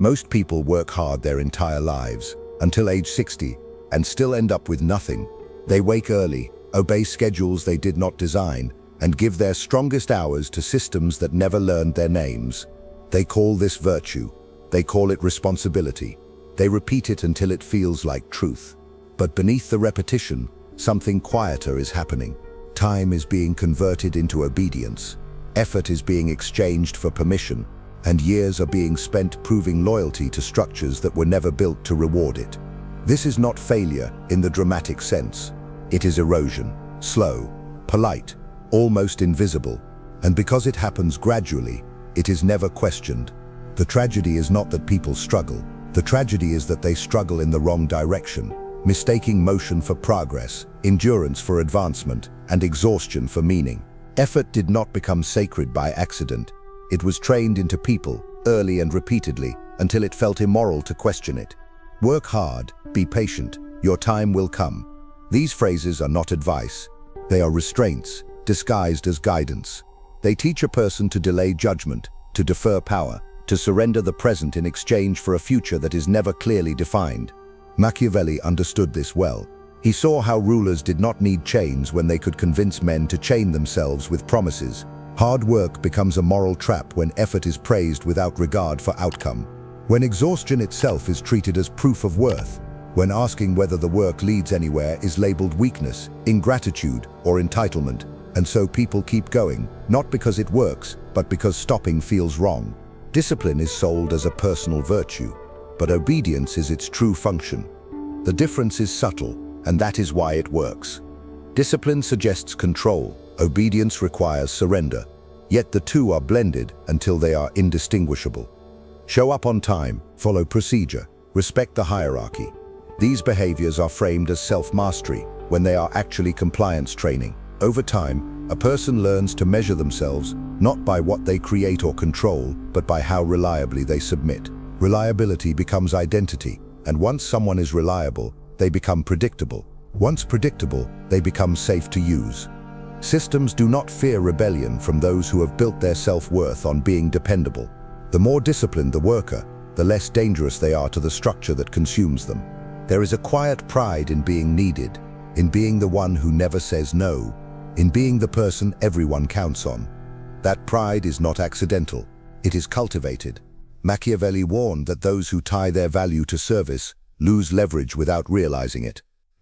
Most people work hard their entire lives, until age 60, and still end up with nothing. They wake early, obey schedules they did not design, and give their strongest hours to systems that never learned their names. They call this virtue. They call it responsibility. They repeat it until it feels like truth. But beneath the repetition, something quieter is happening. Time is being converted into obedience. Effort is being exchanged for permission, and years are being spent proving loyalty to structures that were never built to reward it. This is not failure in the dramatic sense. It is erosion, slow, polite, almost invisible, and because it happens gradually, it is never questioned. The tragedy is not that people struggle. The tragedy is that they struggle in the wrong direction, mistaking motion for progress, endurance for advancement, and exhaustion for meaning. Effort did not become sacred by accident. It was trained into people, early and repeatedly, until it felt immoral to question it. Work hard, be patient, your time will come. These phrases are not advice. They are restraints, disguised as guidance. They teach a person to delay judgment, to defer power, to surrender the present in exchange for a future that is never clearly defined. Machiavelli understood this well. He saw how rulers did not need chains when they could convince men to chain themselves with promises. Hard work becomes a moral trap when effort is praised without regard for outcome. When exhaustion itself is treated as proof of worth. When asking whether the work leads anywhere is labeled weakness, ingratitude, or entitlement. And so people keep going, not because it works, but because stopping feels wrong. Discipline is sold as a personal virtue, but obedience is its true function. The difference is subtle, and that is why it works. Discipline suggests control, obedience requires surrender, yet the two are blended until they are indistinguishable. Show up on time, follow procedure, respect the hierarchy. These behaviors are framed as self-mastery when they are actually compliance training. Over time, a person learns to measure themselves not by what they create or control, but by how reliably they submit. Reliability becomes identity, and once someone is reliable, they become predictable. Once predictable, they become safe to use. Systems do not fear rebellion from those who have built their self-worth on being dependable. The more disciplined the worker, the less dangerous they are to the structure that consumes them. There is a quiet pride in being needed, in being the one who never says no, in being the person everyone counts on. That pride is not accidental, it is cultivated. Machiavelli warned that those who tie their value to service lose leverage without realizing it.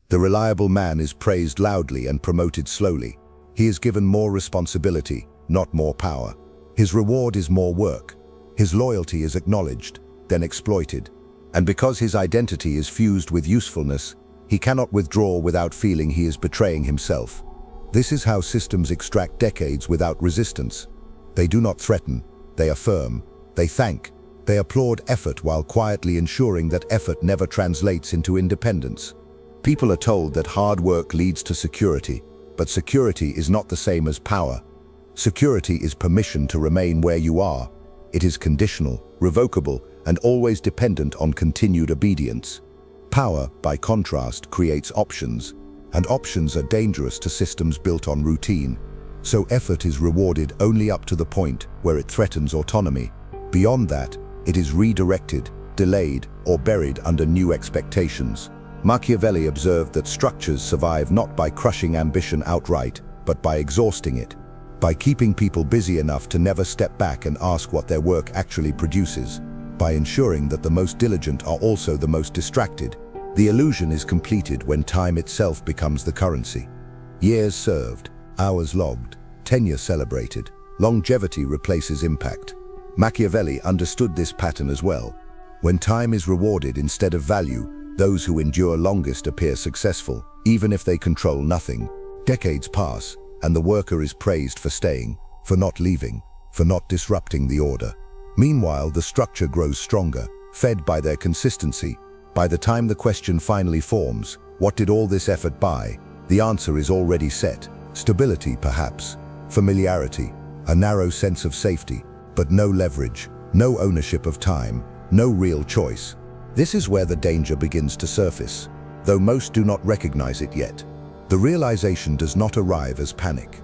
The reliable man is praised loudly and promoted slowly. He is given more responsibility, not more power. His reward is more work. His loyalty is acknowledged, then exploited. And because his identity is fused with usefulness, he cannot withdraw without feeling he is betraying himself. This is how systems extract decades without resistance. They do not threaten, they affirm, they thank, they applaud effort while quietly ensuring that effort never translates into independence. People are told that hard work leads to security, but security is not the same as power. Security is permission to remain where you are. It is conditional, revocable, and always dependent on continued obedience. Power, by contrast, creates options, and options are dangerous to systems built on routine. So effort is rewarded only up to the point where it threatens autonomy. Beyond that, it is redirected, delayed, or buried under new expectations. Machiavelli observed that structures survive not by crushing ambition outright, but by exhausting it, by keeping people busy enough to never step back and ask what their work actually produces, by ensuring that the most diligent are also the most distracted. The illusion is completed when time itself becomes the currency. Years served, hours logged, tenure celebrated, longevity replaces impact. Machiavelli understood this pattern as well. When time is rewarded instead of value, those who endure longest appear successful, even if they control nothing. Decades pass, and the worker is praised for staying, for not leaving, for not disrupting the order. Meanwhile, the structure grows stronger, fed by their consistency. By the time the question finally forms, what did all this effort buy? The answer is already set. Stability, perhaps. Familiarity. A narrow sense of safety. But no leverage, no ownership of time, no real choice. This is where the danger begins to surface, though most do not recognize it yet. The realization does not arrive as panic.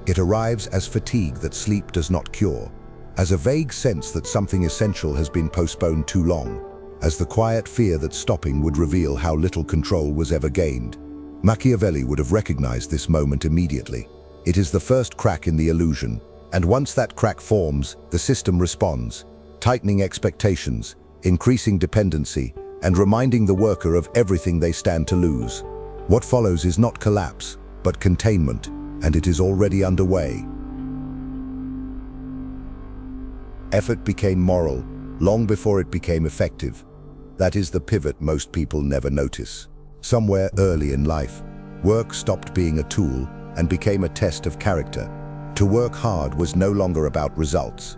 It arrives as fatigue that sleep does not cure, as a vague sense that something essential has been postponed too long, as the quiet fear that stopping would reveal how little control was ever gained. Machiavelli would have recognized this moment immediately. It is the first crack in the illusion, and once that crack forms, the system responds, tightening expectations, increasing dependency, and reminding the worker of everything they stand to lose. What follows is not collapse, but containment, and it is already underway. Effort became moral long before it became effective. That is the pivot most people never notice. Somewhere early in life, work stopped being a tool and became a test of character. To work hard was no longer about results.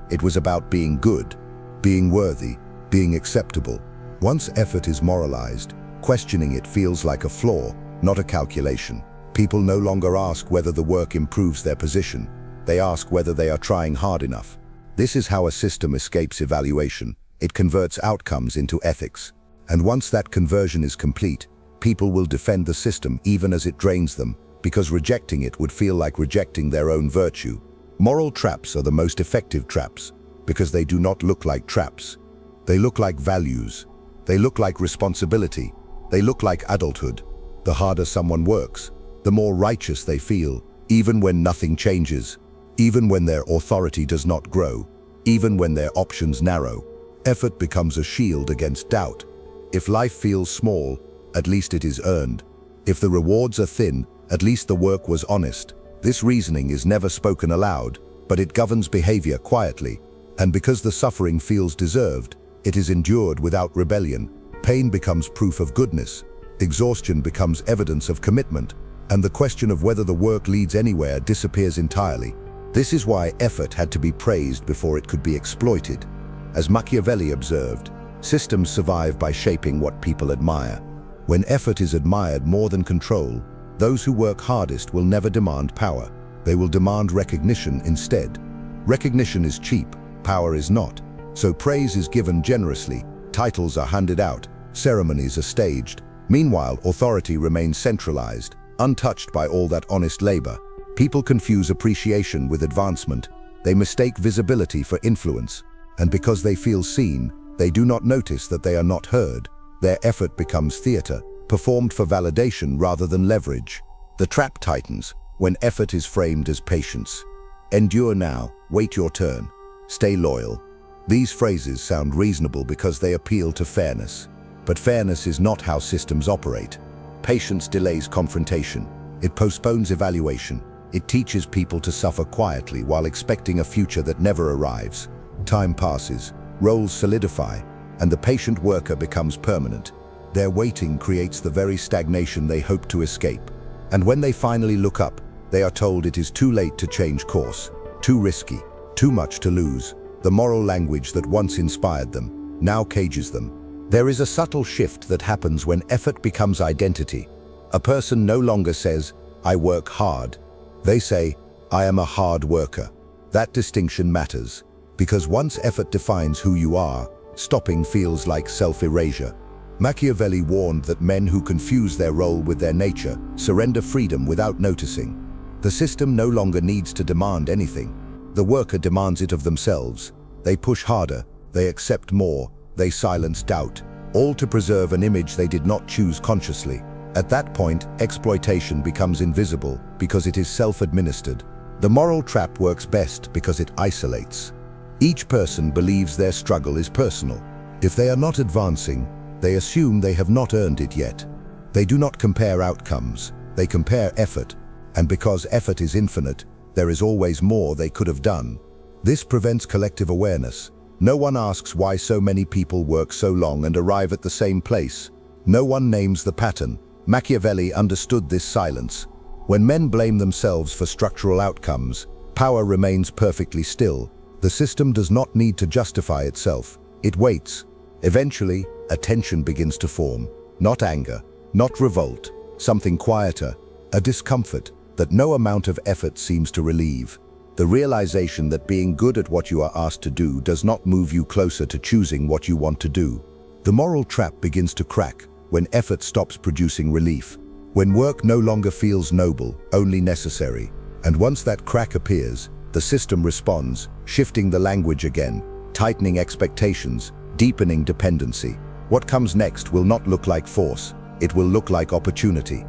It was about being good, being worthy, being acceptable. Once effort is moralized, questioning it feels like a flaw, not a calculation. People no longer ask whether the work improves their position. They ask whether they are trying hard enough. This is how a system escapes evaluation. It converts outcomes into ethics. And once that conversion is complete, people will defend the system even as it drains them, because rejecting it would feel like rejecting their own virtue. Moral traps are the most effective traps, because they do not look like traps. They look like values. They look like responsibility. They look like adulthood. The harder someone works, the more righteous they feel, even when nothing changes, even when their authority does not grow, even when their options narrow. Effort becomes a shield against doubt. If life feels small, at least it is earned. If the rewards are thin, at least the work was honest. This reasoning is never spoken aloud, but it governs behavior quietly. And because the suffering feels deserved, it is endured without rebellion. Pain becomes proof of goodness. Exhaustion becomes evidence of commitment. And the question of whether the work leads anywhere disappears entirely. This is why effort had to be praised before it could be exploited. As Machiavelli observed, systems survive by shaping what people admire. When effort is admired more than control, those who work hardest will never demand power. They will demand recognition instead. Recognition is cheap, power is not. So praise is given generously, titles are handed out, ceremonies are staged. Meanwhile, authority remains centralized, untouched by all that honest labor. People confuse appreciation with advancement. They mistake visibility for influence. And because they feel seen, they do not notice that they are not heard. Their effort becomes theater, performed for validation rather than leverage. The trap tightens when effort is framed as patience. Endure now, wait your turn, stay loyal. These phrases sound reasonable because they appeal to fairness. But fairness is not how systems operate. Patience delays confrontation. It postpones evaluation. It teaches people to suffer quietly while expecting a future that never arrives. Time passes, roles solidify, and the patient worker becomes permanent. Their waiting creates the very stagnation they hope to escape. And when they finally look up, they are told it is too late to change course, too risky, too much to lose. The moral language that once inspired them now cages them. There is a subtle shift that happens when effort becomes identity. A person no longer says, "I work hard." They say, "I am a hard worker." That distinction matters, because once effort defines who you are, stopping feels like self-erasure. Machiavelli warned that men who confuse their role with their nature surrender freedom without noticing. The system no longer needs to demand anything. The worker demands it of themselves. They push harder, they accept more, they silence doubt, all to preserve an image they did not choose consciously. At that point, exploitation becomes invisible because it is self-administered. The moral trap works best because it isolates. Each person believes their struggle is personal. If they are not advancing, they assume they have not earned it yet. They do not compare outcomes, they compare effort. And because effort is infinite, there is always more they could have done. This prevents collective awareness. No one asks why so many people work so long and arrive at the same place. No one names the pattern. Machiavelli understood this silence. When men blame themselves for structural outcomes, power remains perfectly still. The system does not need to justify itself. It waits. Eventually, a tension begins to form. Not anger, not revolt, something quieter, a discomfort that no amount of effort seems to relieve. The realization that being good at what you are asked to do does not move you closer to choosing what you want to do. The moral trap begins to crack when effort stops producing relief, when work no longer feels noble, only necessary. And once that crack appears, The system responds, shifting the language again, tightening expectations, deepening dependency. What comes next will not look like force, it will look like opportunity.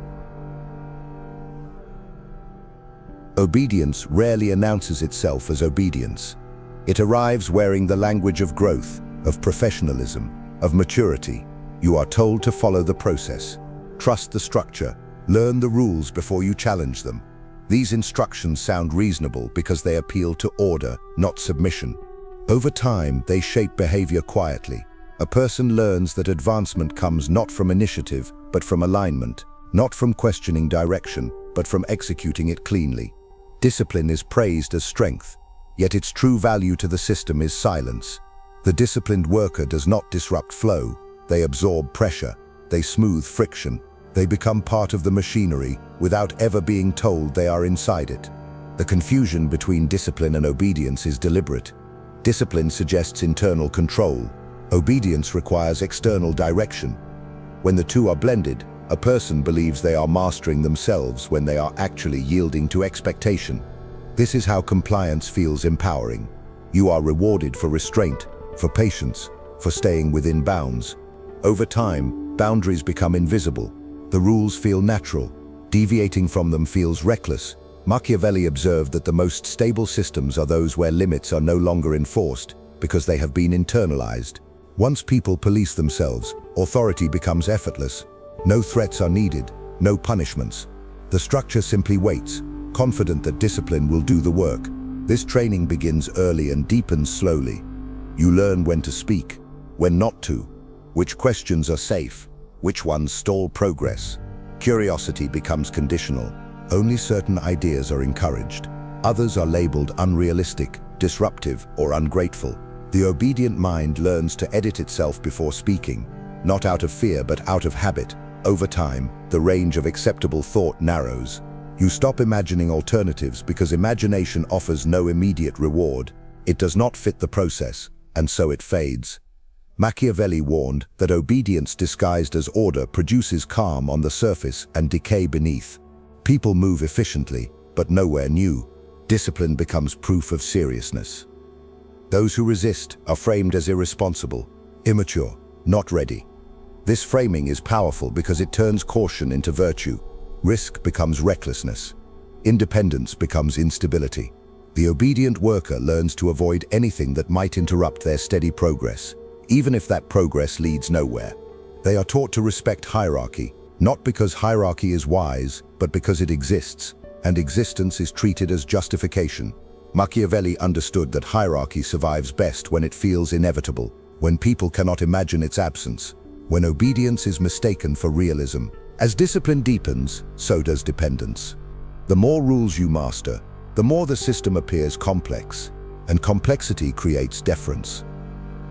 Obedience rarely announces itself as obedience. It arrives wearing the language of growth, of professionalism, of maturity. You are told to follow the process. Trust the structure. Learn the rules before you challenge them. These instructions sound reasonable because they appeal to order, not submission. Over time, they shape behavior quietly. A person learns that advancement comes not from initiative, but from alignment, not from questioning direction, but from executing it cleanly. Discipline is praised as strength, yet its true value to the system is silence. The disciplined worker does not disrupt flow. They absorb pressure. They smooth friction. They become part of the machinery without ever being told they are inside it. The confusion between discipline and obedience is deliberate. Discipline suggests internal control. Obedience requires external direction. When the two are blended, a person believes they are mastering themselves when they are actually yielding to expectation. This is how compliance feels empowering. You are rewarded for restraint, for patience, for staying within bounds. Over time, boundaries become invisible. The rules feel natural. Deviating from them feels reckless. Machiavelli observed that the most stable systems are those where limits are no longer enforced because they have been internalized. Once people police themselves, authority becomes effortless. No threats are needed, no punishments. The structure simply waits, confident that discipline will do the work. This training begins early and deepens slowly. You learn when to speak, when not to, which questions are safe, which ones stall progress. Curiosity becomes conditional. Only certain ideas are encouraged. Others are labeled unrealistic, disruptive, or ungrateful. The obedient mind learns to edit itself before speaking, not out of fear but out of habit. Over time, the range of acceptable thought narrows. You stop imagining alternatives because imagination offers no immediate reward. It does not fit the process, and so it fades. Machiavelli warned that obedience disguised as order produces calm on the surface and decay beneath. People move efficiently, but nowhere new. Discipline becomes proof of seriousness. Those who resist are framed as irresponsible, immature, not ready. This framing is powerful because it turns caution into virtue. Risk becomes recklessness. Independence becomes instability. The obedient worker learns to avoid anything that might interrupt their steady progress, even if that progress leads nowhere. They are taught to respect hierarchy, not because hierarchy is wise, but because it exists, and existence is treated as justification. Machiavelli understood that hierarchy survives best when it feels inevitable, when people cannot imagine its absence, when obedience is mistaken for realism. As discipline deepens, so does dependence. The more rules you master, the more the system appears complex, and complexity creates deference.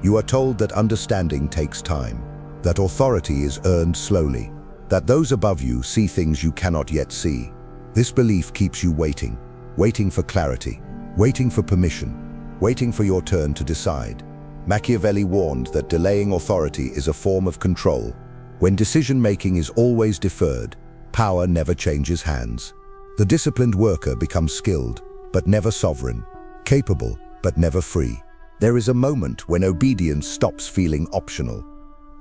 You are told that understanding takes time, that authority is earned slowly, that those above you see things you cannot yet see. This belief keeps you waiting, waiting for clarity, waiting for permission, waiting for your turn to decide. Machiavelli warned that delaying authority is a form of control. When decision-making is always deferred, power never changes hands. The disciplined worker becomes skilled, but never sovereign, capable, but never free. There is a moment when obedience stops feeling optional,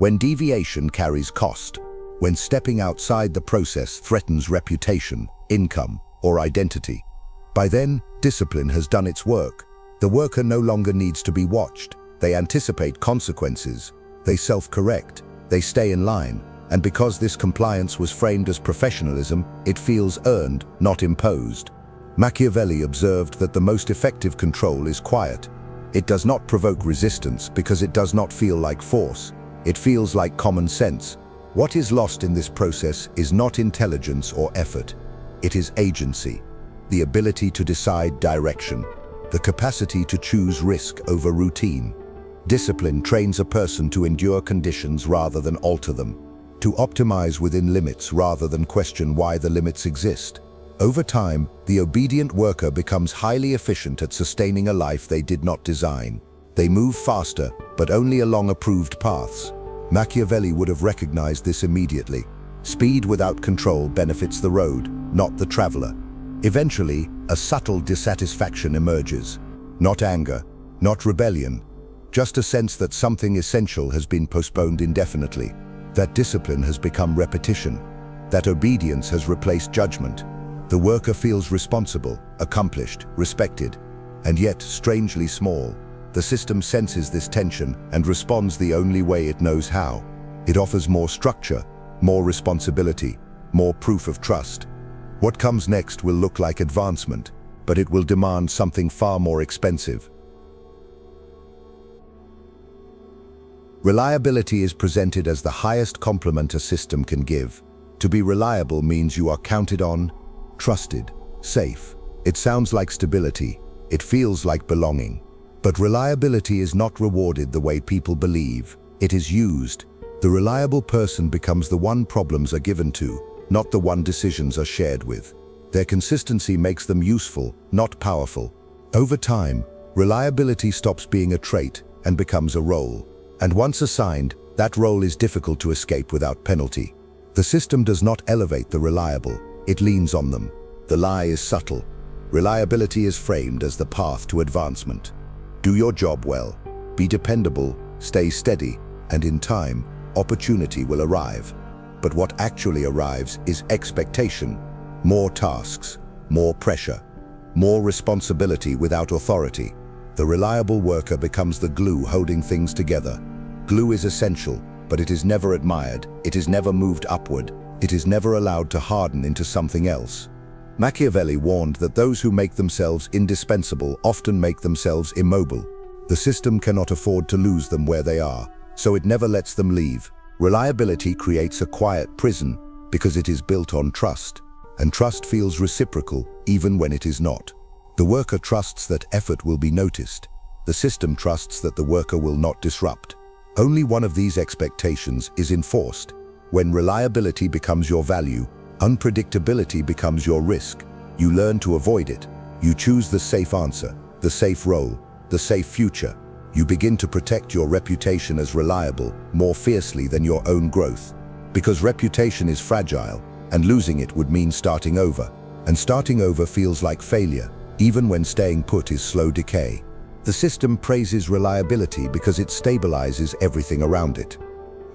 when deviation carries cost, when stepping outside the process threatens reputation, income, or identity. By then, discipline has done its work. The worker no longer needs to be watched. They anticipate consequences. They self-correct. They stay in line. And because this compliance was framed as professionalism, it feels earned, not imposed. Machiavelli observed that the most effective control is quiet. It does not provoke resistance because it does not feel like force. It feels like common sense. What is lost in this process is not intelligence or effort. It is agency, the ability to decide direction, the capacity to choose risk over routine. Discipline trains a person to endure conditions rather than alter them, to optimize within limits rather than question why the limits exist. Over time, the obedient worker becomes highly efficient at sustaining a life they did not design. They move faster, but only along approved paths. Machiavelli would have recognized this immediately. Speed without control benefits the road, not the traveler. Eventually, a subtle dissatisfaction emerges. Not anger, not rebellion, just a sense that something essential has been postponed indefinitely, that discipline has become repetition, that obedience has replaced judgment. The worker feels responsible, accomplished, respected, and yet strangely small. The system senses this tension and responds the only way it knows how. It offers more structure, more responsibility, more proof of trust. What comes next will look like advancement, but it will demand something far more expensive. Reliability is presented as the highest compliment a system can give. To be reliable means you are counted on, trusted, safe. It sounds like stability. It feels like belonging. But reliability is not rewarded the way people believe. It is used. The reliable person becomes the one problems are given to, not the one decisions are shared with. Their consistency makes them useful, not powerful. Over time, reliability stops being a trait and becomes a role. And once assigned, that role is difficult to escape without penalty. The system does not elevate the reliable, it leans on them. The lie is subtle. Reliability is framed as the path to advancement. Do your job well, be dependable, stay steady, and in time, opportunity will arrive. But what actually arrives is expectation. More tasks, more pressure, more responsibility without authority. The reliable worker becomes the glue holding things together. Glue is essential, but it is never admired, it is never moved upward, it is never allowed to harden into something else. Machiavelli warned that those who make themselves indispensable often make themselves immobile. The system cannot afford to lose them where they are, so it never lets them leave. Reliability creates a quiet prison because it is built on trust, and trust feels reciprocal even when it is not. The worker trusts that effort will be noticed. The system trusts that the worker will not disrupt. Only one of these expectations is enforced. When reliability becomes your value, unpredictability becomes your risk. You learn to avoid it. You choose the safe answer, the safe role, the safe future. You begin to protect your reputation as reliable more fiercely than your own growth. Because reputation is fragile, and losing it would mean starting over. And starting over feels like failure, even when staying put is slow decay. The system praises reliability because it stabilizes everything around it.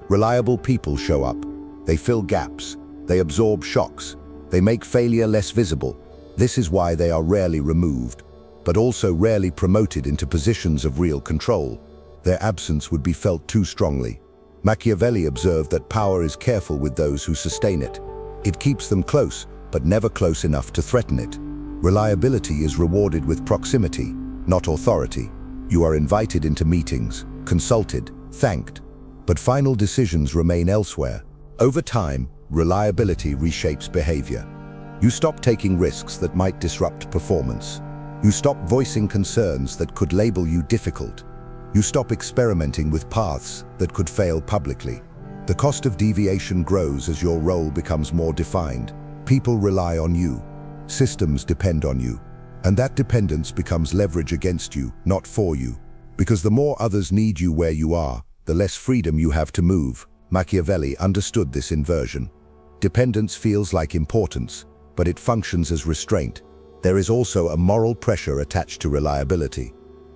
Reliable people show up. They fill gaps. They absorb shocks. They make failure less visible. This is why they are rarely removed, but also rarely promoted into positions of real control. Their absence would be felt too strongly. Machiavelli observed that power is careful with those who sustain it. It keeps them close, but never close enough to threaten it. Reliability is rewarded with proximity, not authority. You are invited into meetings, consulted, thanked, but final decisions remain elsewhere. Over time, reliability reshapes behavior. You stop taking risks that might disrupt performance. You stop voicing concerns that could label you difficult. You stop experimenting with paths that could fail publicly. The cost of deviation grows as your role becomes more defined. People rely on you. Systems depend on you. And that dependence becomes leverage against you, not for you. Because the more others need you where you are, the less freedom you have to move. Machiavelli understood this inversion. Dependence feels like importance, but it functions as restraint. There is also a moral pressure attached to reliability.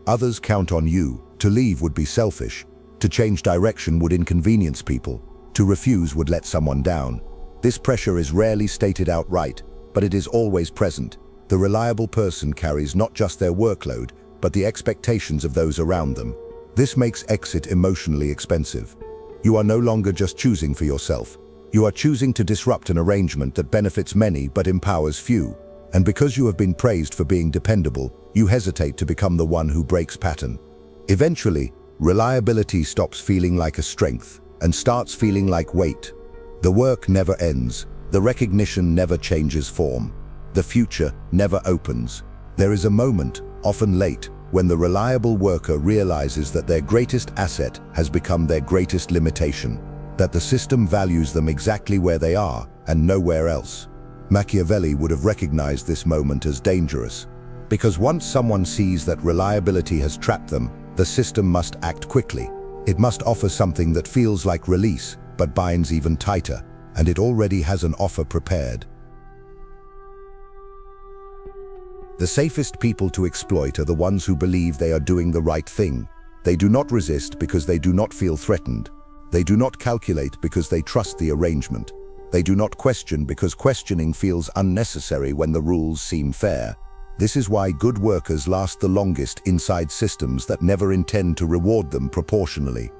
Others count on you. To leave would be selfish. To change direction would inconvenience people. To refuse would let someone down. This pressure is rarely stated outright, but it is always present. The reliable person carries not just their workload, but the expectations of those around them. This makes exit emotionally expensive. You are no longer just choosing for yourself. You are choosing to disrupt an arrangement that benefits many but empowers few. And because you have been praised for being dependable, you hesitate to become the one who breaks pattern. Eventually, reliability stops feeling like a strength and starts feeling like weight. The work never ends. The recognition never changes form. The future never opens. There is a moment, often late, when the reliable worker realizes that their greatest asset has become their greatest limitation, that the system values them exactly where they are and nowhere else. Machiavelli would have recognized this moment as dangerous, because once someone sees that reliability has trapped them, the system must act quickly. It must offer something that feels like release, but binds even tighter, and it already has an offer prepared. The safest people to exploit are the ones who believe they are doing the right thing. They do not resist because they do not feel threatened. They do not calculate because they trust the arrangement. They do not question because questioning feels unnecessary when the rules seem fair. This is why good workers last the longest inside systems that never intend to reward them proportionally.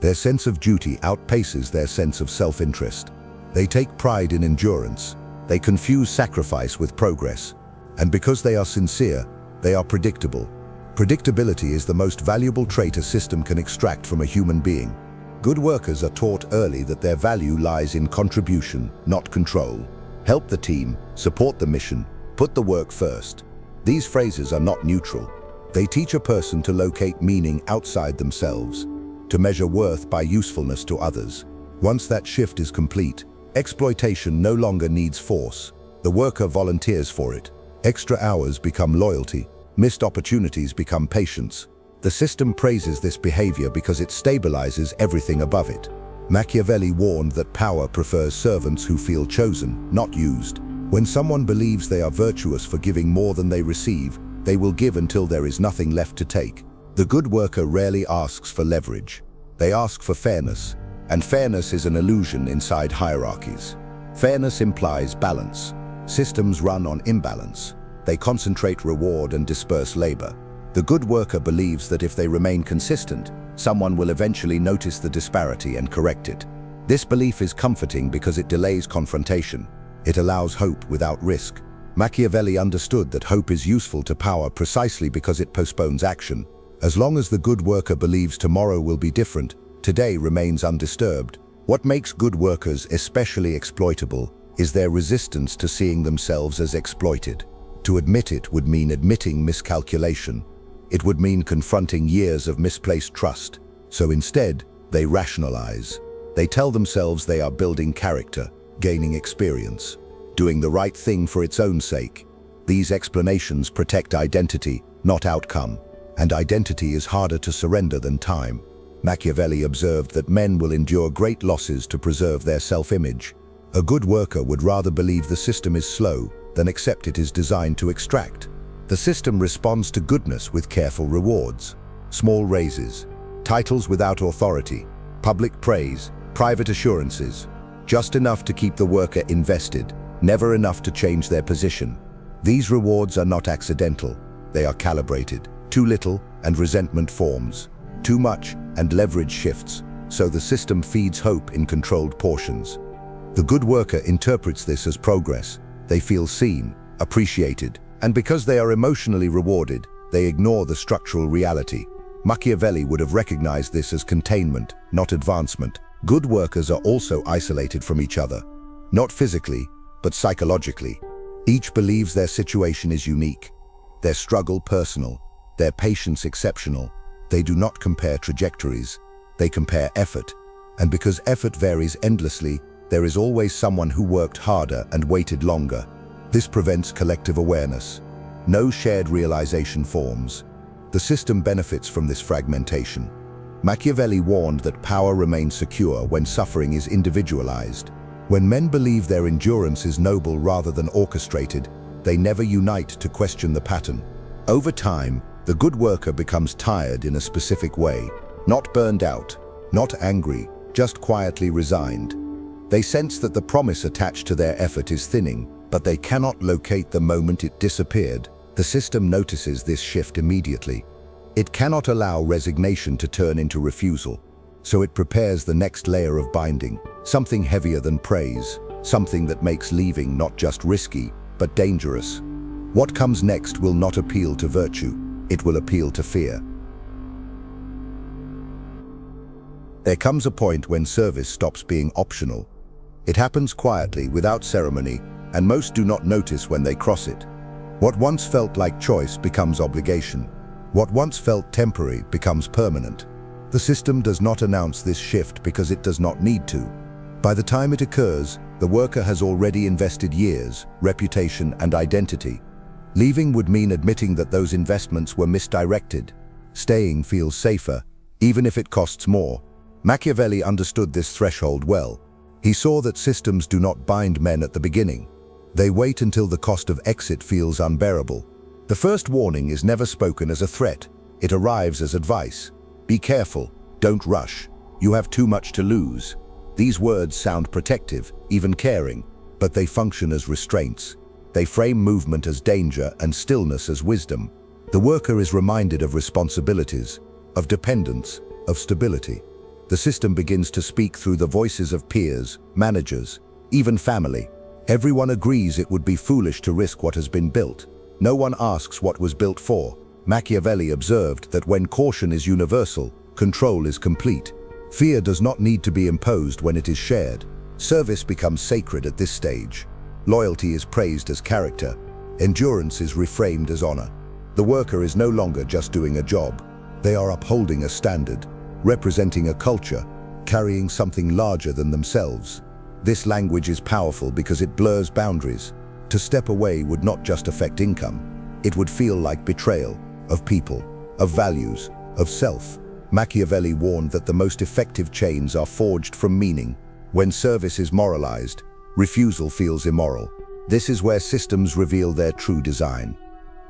Their sense of duty outpaces their sense of self-interest. They take pride in endurance. They confuse sacrifice with progress. And because they are sincere, they are predictable. Predictability is the most valuable trait a system can extract from a human being. Good workers are taught early that their value lies in contribution, not control. Help the team, support the mission, put the work first. These phrases are not neutral. They teach a person to locate meaning outside themselves, to measure worth by usefulness to others. Once that shift is complete, exploitation no longer needs force. The worker volunteers for it. Extra hours become loyalty. Missed opportunities become patience. The system praises this behavior because it stabilizes everything above it. Machiavelli warned that power prefers servants who feel chosen, not used. When someone believes they are virtuous for giving more than they receive, they will give until there is nothing left to take. The good worker rarely asks for leverage. They ask for fairness, and fairness is an illusion inside hierarchies. Fairness implies balance. Systems run on imbalance. They concentrate reward and disperse labor. The good worker believes that if they remain consistent, someone will eventually notice the disparity and correct it. This belief is comforting because it delays confrontation. It allows hope without risk. Machiavelli understood that hope is useful to power precisely because it postpones action. As long as the good worker believes tomorrow will be different, today remains undisturbed. What makes good workers especially exploitable is their resistance to seeing themselves as exploited. To admit it would mean admitting miscalculation. It would mean confronting years of misplaced trust. So instead, they rationalize. They tell themselves they are building character, gaining experience, doing the right thing for its own sake. These explanations protect identity, not outcome, and identity is harder to surrender than time. Machiavelli observed that men will endure great losses to preserve their self-image. A good worker would rather believe the system is slow than accept it is designed to extract. The system responds to goodness with careful rewards. Small raises, titles without authority, public praise, private assurances. Just enough to keep the worker invested, never enough to change their position. These rewards are not accidental. They are calibrated. Too little and resentment forms. Too much and leverage shifts. So the system feeds hope in controlled portions. The good worker interprets this as progress. They feel seen, appreciated, and because they are emotionally rewarded, they ignore the structural reality. Machiavelli would have recognized this as containment, not advancement. Good workers are also isolated from each other, not physically, but psychologically. Each believes their situation is unique, their struggle personal, their patience exceptional. They do not compare trajectories, they compare effort. And because effort varies endlessly, there is always someone who worked harder and waited longer. This prevents collective awareness. No shared realization forms. The system benefits from this fragmentation. Machiavelli warned that power remains secure when suffering is individualized. When men believe their endurance is noble rather than orchestrated, they never unite to question the pattern. Over time, the good worker becomes tired in a specific way, not burned out, not angry, just quietly resigned. They sense that the promise attached to their effort is thinning, but they cannot locate the moment it disappeared. The system notices this shift immediately. It cannot allow resignation to turn into refusal, so it prepares the next layer of binding, something heavier than praise, something that makes leaving not just risky, but dangerous. What comes next will not appeal to virtue, it will appeal to fear. There comes a point when service stops being optional. It happens quietly, without ceremony, and most do not notice when they cross it. What once felt like choice becomes obligation. What once felt temporary becomes permanent. The system does not announce this shift because it does not need to. By the time it occurs, the worker has already invested years, reputation, and identity. Leaving would mean admitting that those investments were misdirected. Staying feels safer, even if it costs more. Machiavelli understood this threshold well. He saw that systems do not bind men at the beginning. They wait until the cost of exit feels unbearable. The first warning is never spoken as a threat. It arrives as advice. Be careful, don't rush. You have too much to lose. These words sound protective, even caring, but they function as restraints. They frame movement as danger and stillness as wisdom. The worker is reminded of responsibilities, of dependence, of stability. The system begins to speak through the voices of peers, managers, even family. Everyone agrees it would be foolish to risk what has been built. No one asks what was built for. Machiavelli observed that when caution is universal, control is complete. Fear does not need to be imposed when it is shared. Service becomes sacred at this stage. Loyalty is praised as character. Endurance is reframed as honor. The worker is no longer just doing a job. They are upholding a standard, representing a culture, carrying something larger than themselves. This language is powerful because it blurs boundaries. To step away would not just affect income. It would feel like betrayal of people, of values, of self. Machiavelli warned that the most effective chains are forged from meaning. When service is moralized, refusal feels immoral. This is where systems reveal their true design.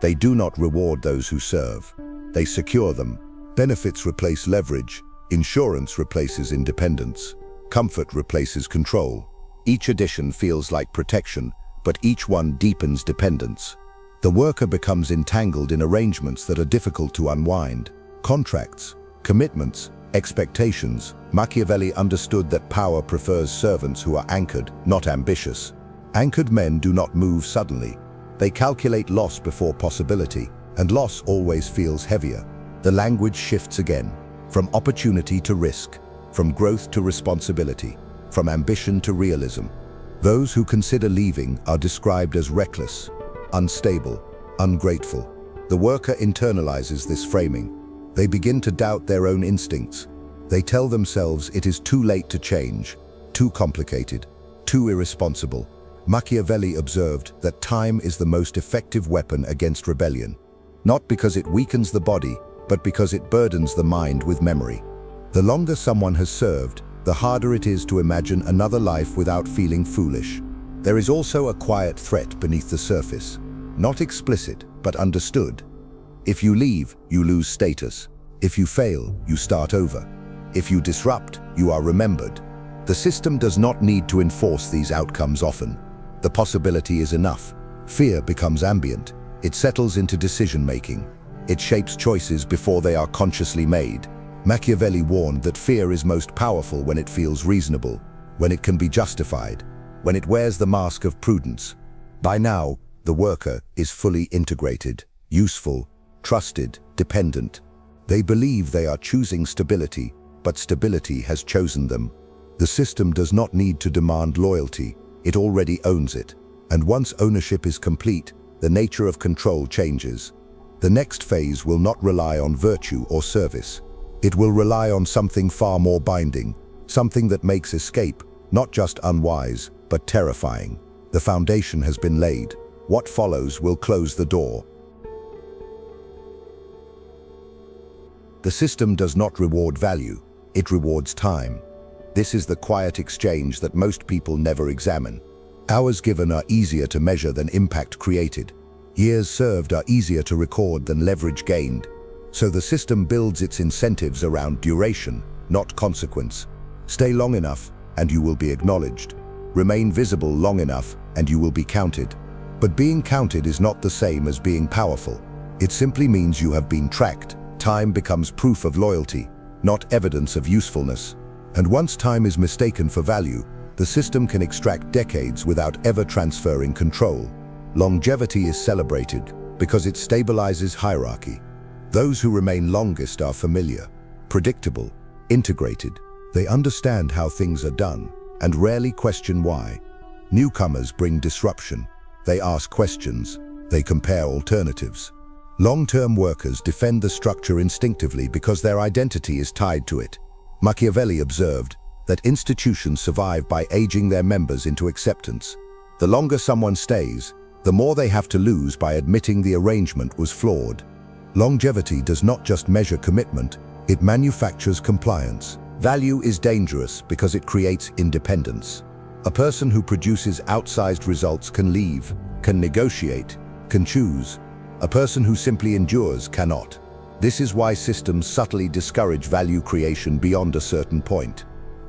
They do not reward those who serve. They secure them. Benefits replace leverage. Insurance replaces independence. Comfort replaces control. Each addition feels like protection, but each one deepens dependence. The worker becomes entangled in arrangements that are difficult to unwind. Contracts, commitments, expectations. Machiavelli understood that power prefers servants who are anchored, not ambitious. Anchored men do not move suddenly. They calculate loss before possibility, and loss always feels heavier. The language shifts again, from opportunity to risk, from growth to responsibility, from ambition to realism. Those who consider leaving are described as reckless, unstable, ungrateful. The worker internalizes this framing. They begin to doubt their own instincts. They tell themselves it is too late to change, too complicated, too irresponsible. Machiavelli observed that time is the most effective weapon against rebellion, not because it weakens the body, but because it burdens the mind with memory. The longer someone has served, the harder it is to imagine another life without feeling foolish. There is also a quiet threat beneath the surface, not explicit, but understood. If you leave, you lose status. If you fail, you start over. If you disrupt, you are remembered. The system does not need to enforce these outcomes often. The possibility is enough. Fear becomes ambient. It settles into decision-making. It shapes choices before they are consciously made. Machiavelli warned that fear is most powerful when it feels reasonable, when it can be justified, when it wears the mask of prudence. By now, the worker is fully integrated, useful, trusted, dependent. They believe they are choosing stability, but stability has chosen them. The system does not need to demand loyalty. It already owns it. And once ownership is complete, the nature of control changes. The next phase will not rely on virtue or service. It will rely on something far more binding, something that makes escape not just unwise, but terrifying. The foundation has been laid. What follows will close the door. The system does not reward value, it rewards time. This is the quiet exchange that most people never examine. Hours given are easier to measure than impact created. Years served are easier to record than leverage gained. So the system builds its incentives around duration, not consequence. Stay long enough, and you will be acknowledged. Remain visible long enough, and you will be counted. But being counted is not the same as being powerful. It simply means you have been tracked. Time becomes proof of loyalty, not evidence of usefulness. And once time is mistaken for value, the system can extract decades without ever transferring control. Longevity is celebrated because it stabilizes hierarchy. Those who remain longest are familiar, predictable, integrated. They understand how things are done and rarely question why. Newcomers bring disruption. They ask questions. They compare alternatives. Long-term workers defend the structure instinctively because their identity is tied to it. Machiavelli observed that institutions survive by aging their members into acceptance. The longer someone stays, the more they have to lose by admitting the arrangement was flawed. Longevity does not just measure commitment, it manufactures compliance. Value is dangerous because it creates independence. A person who produces outsized results can leave, can negotiate, can choose. A person who simply endures cannot. This is why systems subtly discourage value creation beyond a certain point.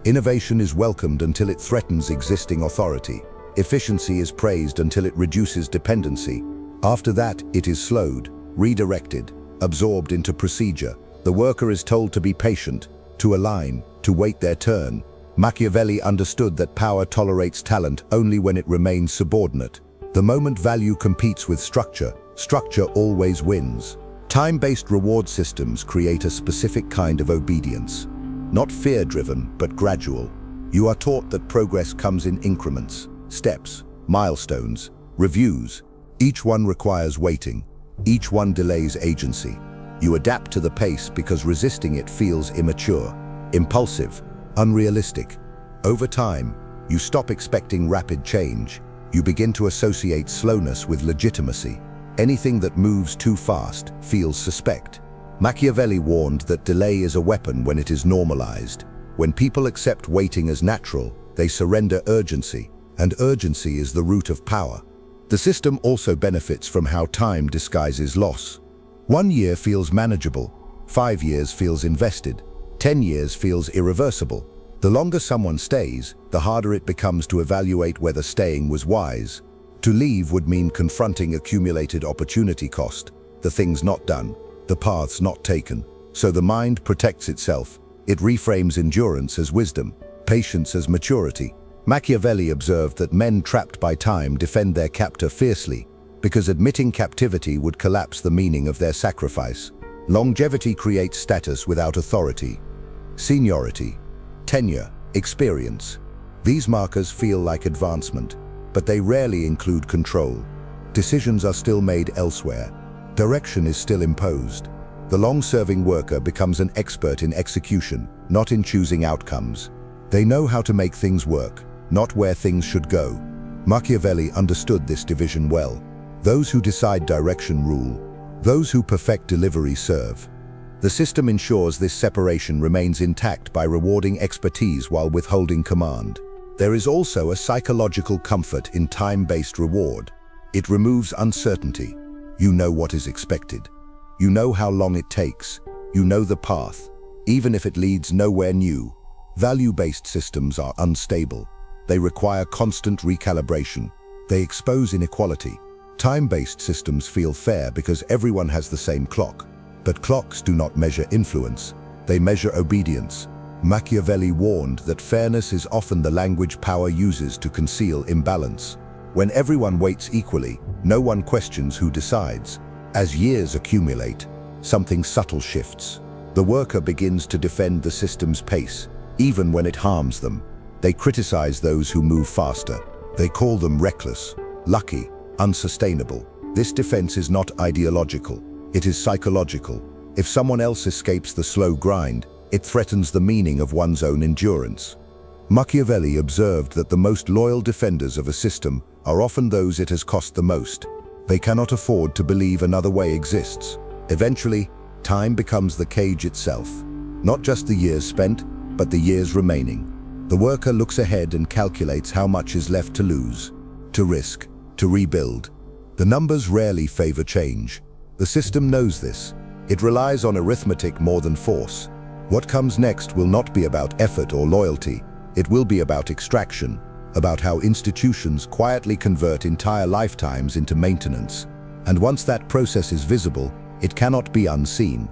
Innovation is welcomed until it threatens existing authority. Efficiency is praised until it reduces dependency. After that, it is slowed, redirected, absorbed into procedure. The worker is told to be patient, to align, to wait their turn. Machiavelli understood that power tolerates talent only when it remains subordinate. The moment value competes with structure, structure always wins. Time-based reward systems create a specific kind of obedience. Not fear-driven, but gradual. You are taught that progress comes in increments, steps, milestones, reviews. Each one requires waiting. Each one delays agency. You adapt to the pace because resisting it feels immature, impulsive, unrealistic. Over time, you stop expecting rapid change. You begin to associate slowness with legitimacy. Anything that moves too fast feels suspect. Machiavelli warned that delay is a weapon when it is normalized. When people accept waiting as natural, they surrender urgency, and urgency is the root of power. The system also benefits from how time disguises loss. 1 year feels manageable, 5 years feels invested, 10 years feels irreversible. The longer someone stays, the harder it becomes to evaluate whether staying was wise. To leave would mean confronting accumulated opportunity cost, the things not done, the paths not taken. So the mind protects itself. It reframes endurance as wisdom, patience as maturity. Machiavelli observed that men trapped by time defend their captor fiercely, because admitting captivity would collapse the meaning of their sacrifice. Longevity creates status without authority. Seniority, tenure, experience. These markers feel like advancement, but they rarely include control. Decisions are still made elsewhere. Direction is still imposed. The long-serving worker becomes an expert in execution, not in choosing outcomes. They know how to make things work, not where things should go. Machiavelli understood this division well. Those who decide direction rule. Those who perfect delivery serve. The system ensures this separation remains intact by rewarding expertise while withholding command. There is also a psychological comfort in time-based reward. It removes uncertainty. You know what is expected. You know how long it takes. You know the path, even if it leads nowhere new. Value-based systems are unstable. They require constant recalibration. They expose inequality. Time-based systems feel fair because everyone has the same clock. But clocks do not measure influence. They measure obedience. Machiavelli warned that fairness is often the language power uses to conceal imbalance. When everyone waits equally, no one questions who decides. As years accumulate, something subtle shifts. The worker begins to defend the system's pace, even when it harms them. They criticize those who move faster. They call them reckless, lucky, unsustainable. This defense is not ideological. It is psychological. If someone else escapes the slow grind, it threatens the meaning of one's own endurance. Machiavelli observed that the most loyal defenders of a system are often those it has cost the most. They cannot afford to believe another way exists. Eventually, time becomes the cage itself. Not just the years spent, but the years remaining. The worker looks ahead and calculates how much is left to lose, to risk, to rebuild. The numbers rarely favor change. The system knows this. It relies on arithmetic more than force. What comes next will not be about effort or loyalty. It will be about extraction, about how institutions quietly convert entire lifetimes into maintenance. And once that process is visible, it cannot be unseen.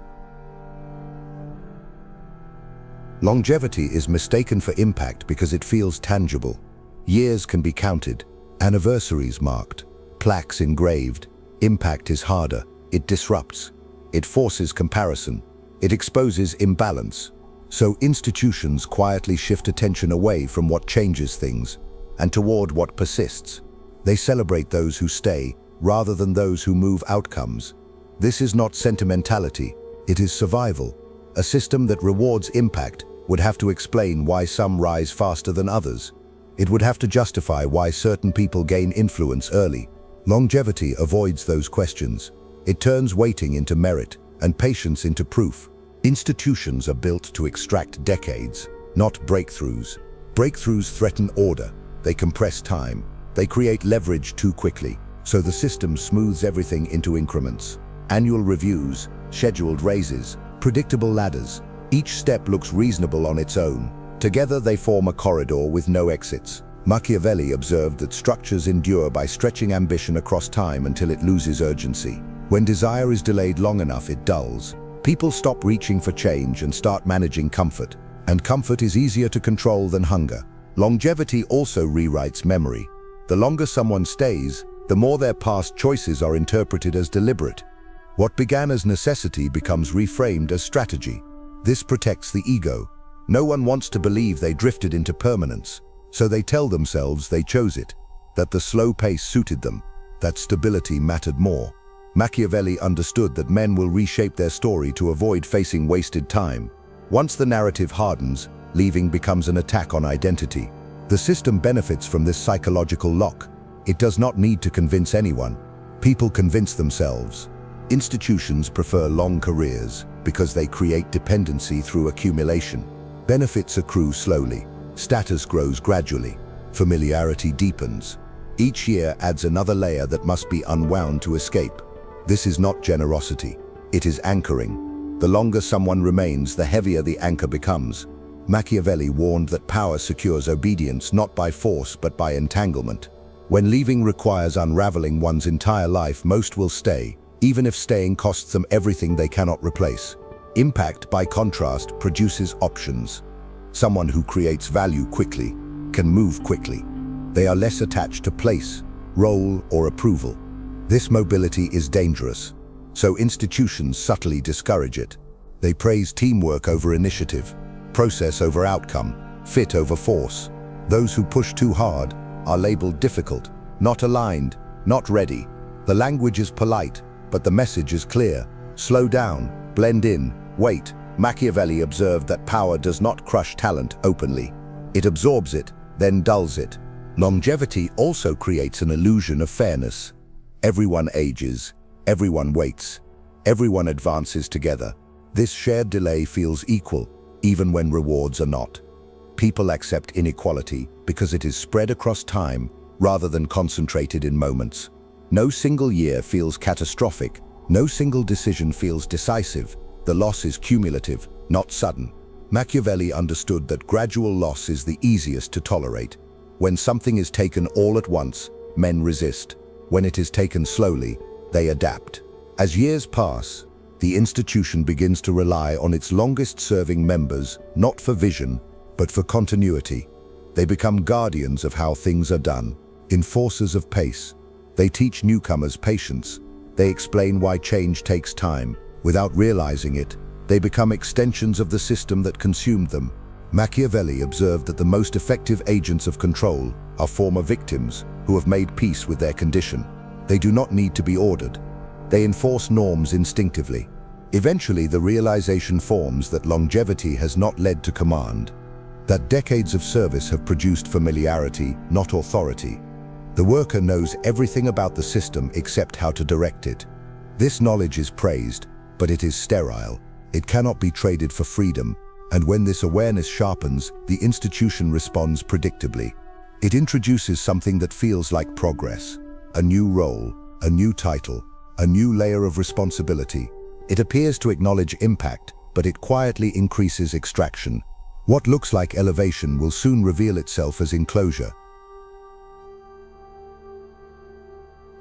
Longevity is mistaken for impact because it feels tangible. Years can be counted, anniversaries marked, plaques engraved. Impact is harder. It disrupts. It forces comparison. It exposes imbalance. So institutions quietly shift attention away from what changes things and toward what persists. They celebrate those who stay rather than those who move outcomes. This is not sentimentality. It is survival. A system that rewards impact would have to explain why some rise faster than others. It would have to justify why certain people gain influence early. Longevity avoids those questions. It turns waiting into merit and patience into proof. Institutions are built to extract decades, not breakthroughs. Breakthroughs threaten order. They compress time. They create leverage too quickly. So the system smooths everything into increments. Annual reviews, scheduled raises, predictable ladders. Each step looks reasonable on its own. Together they form a corridor with no exits. Machiavelli observed that structures endure by stretching ambition across time until it loses urgency. When desire is delayed long enough, it dulls. People stop reaching for change and start managing comfort. And comfort is easier to control than hunger. Longevity also rewrites memory. The longer someone stays, the more their past choices are interpreted as deliberate. What began as necessity becomes reframed as strategy. This protects the ego. No one wants to believe they drifted into permanence, so they tell themselves they chose it, that the slow pace suited them, that stability mattered more. Machiavelli understood that men will reshape their story to avoid facing wasted time. Once the narrative hardens, leaving becomes an attack on identity. The system benefits from this psychological lock. It does not need to convince anyone. People convince themselves. Institutions prefer long careers because they create dependency through accumulation. Benefits accrue slowly. Status grows gradually. Familiarity deepens. Each year adds another layer that must be unwound to escape. This is not generosity. It is anchoring. The longer someone remains, the heavier the anchor becomes. Machiavelli warned that power secures obedience not by force but by entanglement. When leaving requires unraveling one's entire life, most will stay, even if staying costs them everything they cannot replace. Impact, by contrast, produces options. Someone who creates value quickly can move quickly. They are less attached to place, role, or approval. This mobility is dangerous, so institutions subtly discourage it. They praise teamwork over initiative, process over outcome, fit over force. Those who push too hard are labeled difficult, not aligned, not ready. The language is polite, but the message is clear. Slow down, blend in, wait. Machiavelli observed that power does not crush talent openly. It absorbs it, then dulls it. Longevity also creates an illusion of fairness. Everyone ages, everyone waits, everyone advances together. This shared delay feels equal, even when rewards are not. People accept inequality because it is spread across time rather than concentrated in moments. No single year feels catastrophic. No single decision feels decisive. The loss is cumulative, not sudden. Machiavelli understood that gradual loss is the easiest to tolerate. When something is taken all at once, men resist. When it is taken slowly, they adapt. As years pass, the institution begins to rely on its longest-serving members, not for vision, but for continuity. They become guardians of how things are done, enforcers of pace. They teach newcomers patience. They explain why change takes time. Without realizing it, they become extensions of the system that consumed them. Machiavelli observed that the most effective agents of control are former victims who have made peace with their condition. They do not need to be ordered. They enforce norms instinctively. Eventually, the realization forms that longevity has not led to command, that decades of service have produced familiarity, not authority. The worker knows everything about the system except how to direct it. This knowledge is praised, but it is sterile. It cannot be traded for freedom, and when this awareness sharpens, the institution responds predictably. It introduces something that feels like progress, a new role, a new title, a new layer of responsibility. It appears to acknowledge impact, but it quietly increases extraction. What looks like elevation will soon reveal itself as enclosure.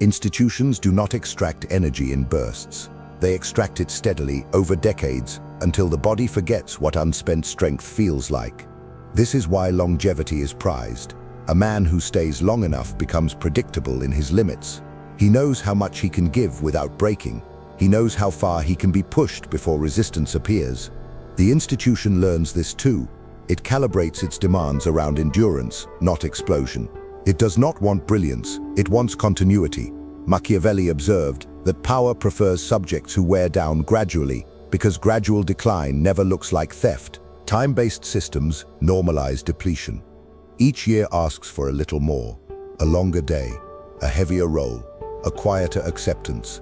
Institutions do not extract energy in bursts. They extract it steadily over decades until the body forgets what unspent strength feels like. This is why longevity is prized. A man who stays long enough becomes predictable in his limits. He knows how much he can give without breaking. He knows how far he can be pushed before resistance appears. The institution learns this too. It calibrates its demands around endurance, not explosion. It does not want brilliance, it wants continuity. Machiavelli observed that power prefers subjects who wear down gradually, because gradual decline never looks like theft. Time-based systems normalize depletion. Each year asks for a little more, a longer day, a heavier role, a quieter acceptance.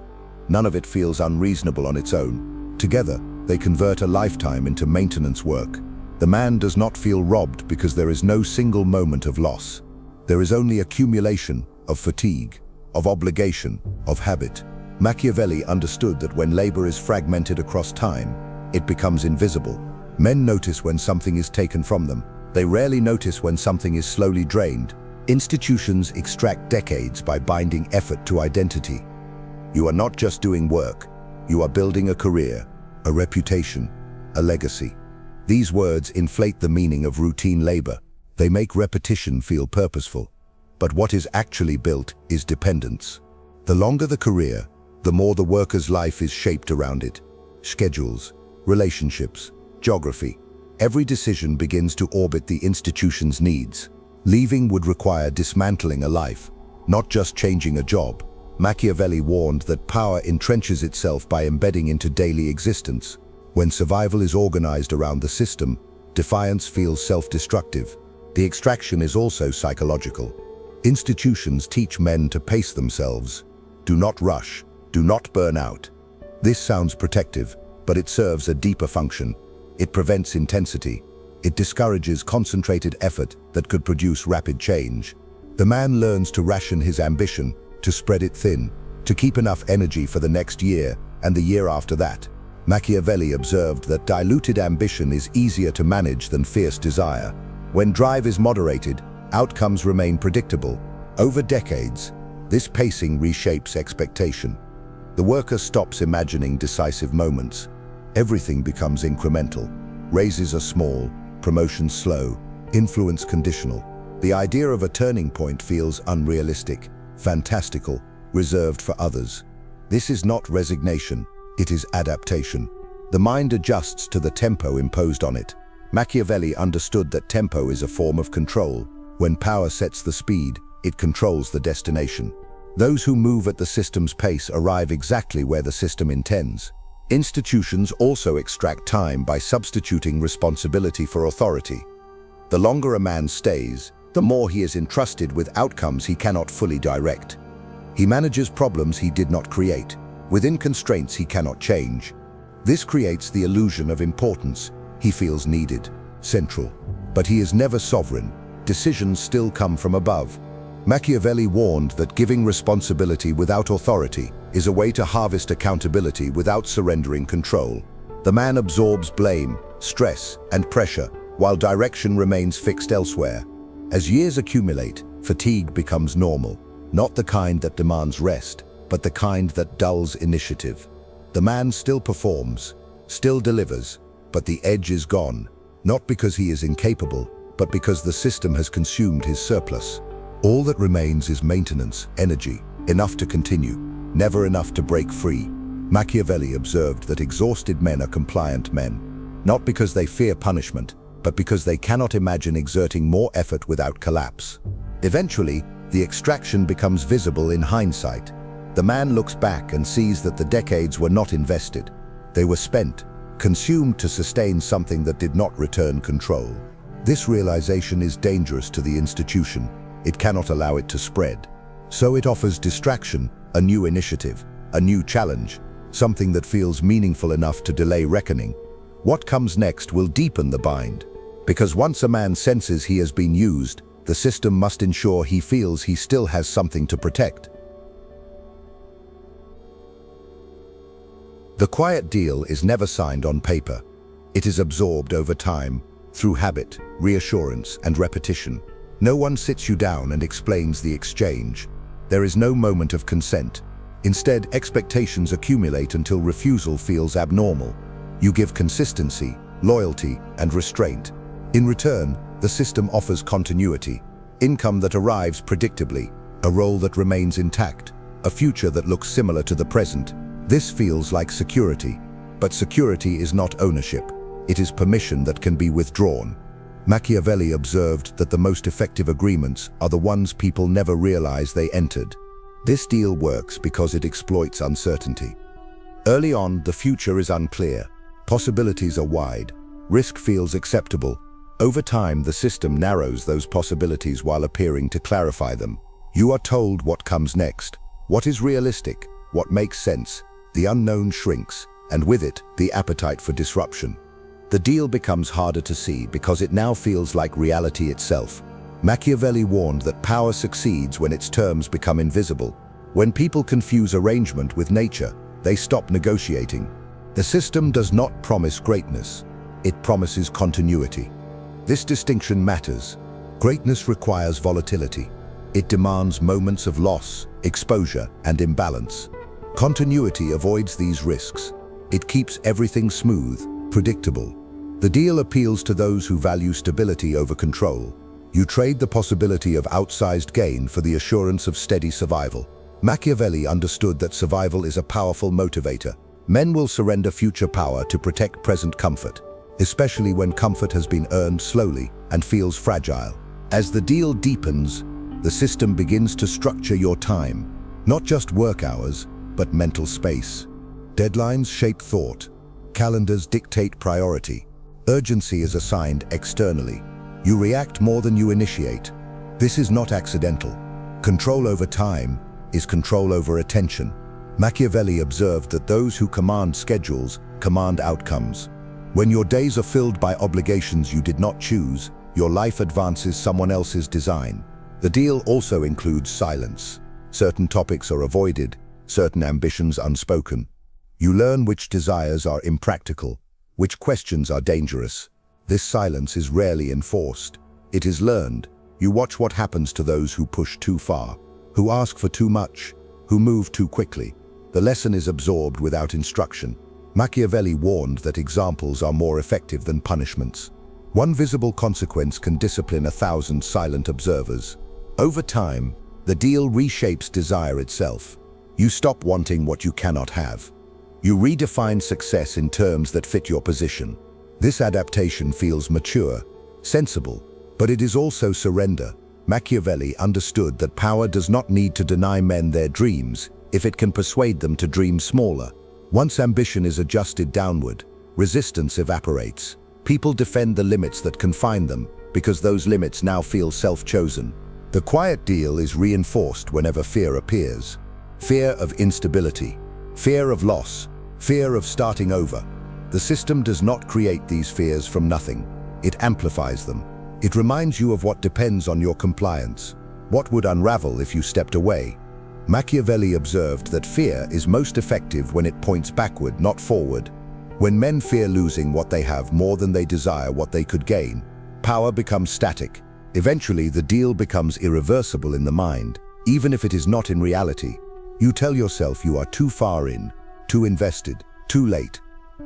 None of it feels unreasonable on its own. Together, they convert a lifetime into maintenance work. The man does not feel robbed because there is no single moment of loss. There is only accumulation of fatigue, of obligation, of habit. Machiavelli understood that when labor is fragmented across time, it becomes invisible. Men notice when something is taken from them. They rarely notice when something is slowly drained. Institutions extract decades by binding effort to identity. You are not just doing work, you are building a career, a reputation, a legacy. These words inflate the meaning of routine labor. They make repetition feel purposeful. But what is actually built is dependence. The longer the career, the more the worker's life is shaped around it. Schedules, relationships, geography. Every decision begins to orbit the institution's needs. Leaving would require dismantling a life, not just changing a job. Machiavelli warned that power entrenches itself by embedding into daily existence. When survival is organized around the system, defiance feels self-destructive. The extraction is also psychological. Institutions teach men to pace themselves. Do not rush. Do not burn out. This sounds protective, but it serves a deeper function. It prevents intensity. It discourages concentrated effort that could produce rapid change. The man learns to ration his ambition, to spread it thin, to keep enough energy for the next year and the year after that. Machiavelli observed that diluted ambition is easier to manage than fierce desire. When drive is moderated, outcomes remain predictable. Over decades, this pacing reshapes expectation. The worker stops imagining decisive moments. Everything becomes incremental. Raises are small, promotions slow, influence conditional. The idea of a turning point feels unrealistic, fantastical, reserved for others. This is not resignation, it is adaptation. The mind adjusts to the tempo imposed on it. Machiavelli understood that tempo is a form of control. When power sets the speed, it controls the destination. Those who move at the system's pace arrive exactly where the system intends. Institutions also extract time by substituting responsibility for authority. The longer a man stays, the more he is entrusted with outcomes he cannot fully direct. He manages problems he did not create, within constraints he cannot change. This creates the illusion of importance. He feels needed, central. But he is never sovereign. Decisions still come from above. Machiavelli warned that giving responsibility without authority is a way to harvest accountability without surrendering control. The man absorbs blame, stress, and pressure, while direction remains fixed elsewhere. As years accumulate, fatigue becomes normal, not the kind that demands rest, but the kind that dulls initiative. The man still performs, still delivers, but the edge is gone, not because he is incapable, but because the system has consumed his surplus. All that remains is maintenance, energy, enough to continue, never enough to break free. Machiavelli observed that exhausted men are compliant men, not because they fear punishment, but because they cannot imagine exerting more effort without collapse. Eventually, the extraction becomes visible in hindsight. The man looks back and sees that the decades were not invested. They were spent, consumed to sustain something that did not return control. This realization is dangerous to the institution. It cannot allow it to spread. So it offers distraction, a new initiative, a new challenge, something that feels meaningful enough to delay reckoning. What comes next will deepen the bind. Because once a man senses he has been used, the system must ensure he feels he still has something to protect. The quiet deal is never signed on paper. It is absorbed over time, through habit, reassurance, and repetition. No one sits you down and explains the exchange. There is no moment of consent. Instead, expectations accumulate until refusal feels abnormal. You give consistency, loyalty, and restraint. In return, the system offers continuity, income that arrives predictably, a role that remains intact, a future that looks similar to the present. This feels like security, but security is not ownership. It is permission that can be withdrawn. Machiavelli observed that the most effective agreements are the ones people never realize they entered. This deal works because it exploits uncertainty. Early on, the future is unclear. Possibilities are wide. Risk feels acceptable. Over time, the system narrows those possibilities while appearing to clarify them. You are told what comes next, what is realistic, what makes sense. The unknown shrinks, and with it, the appetite for disruption. The deal becomes harder to see because it now feels like reality itself. Machiavelli warned that power succeeds when its terms become invisible. When people confuse arrangement with nature, they stop negotiating. The system does not promise greatness. It promises continuity. This distinction matters. Greatness requires volatility. It demands moments of loss, exposure, and imbalance. Continuity avoids these risks. It keeps everything smooth, predictable. The deal appeals to those who value stability over control. You trade the possibility of outsized gain for the assurance of steady survival. Machiavelli understood that survival is a powerful motivator. Men will surrender future power to protect present comfort, especially when comfort has been earned slowly and feels fragile. As the deal deepens, the system begins to structure your time, not just work hours, but mental space. Deadlines shape thought. Calendars dictate priority. Urgency is assigned externally. You react more than you initiate. This is not accidental. Control over time is control over attention. Machiavelli observed that those who command schedules command outcomes. When your days are filled by obligations you did not choose, your life advances someone else's design. The deal also includes silence. Certain topics are avoided, certain ambitions unspoken. You learn which desires are impractical, which questions are dangerous. This silence is rarely enforced. It is learned. You watch what happens to those who push too far, who ask for too much, who move too quickly. The lesson is absorbed without instruction. Machiavelli warned that examples are more effective than punishments. One visible consequence can discipline 1,000 silent observers. Over time, the deal reshapes desire itself. You stop wanting what you cannot have. You redefine success in terms that fit your position. This adaptation feels mature, sensible, but it is also surrender. Machiavelli understood that power does not need to deny men their dreams if it can persuade them to dream smaller. Once ambition is adjusted downward, resistance evaporates. People defend the limits that confine them because those limits now feel self-chosen. The quiet deal is reinforced whenever fear appears. Fear of instability, fear of loss, fear of starting over. The system does not create these fears from nothing. It amplifies them. It reminds you of what depends on your compliance. What would unravel if you stepped away? Machiavelli observed that fear is most effective when it points backward, not forward. When men fear losing what they have more than they desire what they could gain, power becomes static. Eventually, the deal becomes irreversible in the mind, even if it is not in reality. You tell yourself you are too far in, too invested, too late.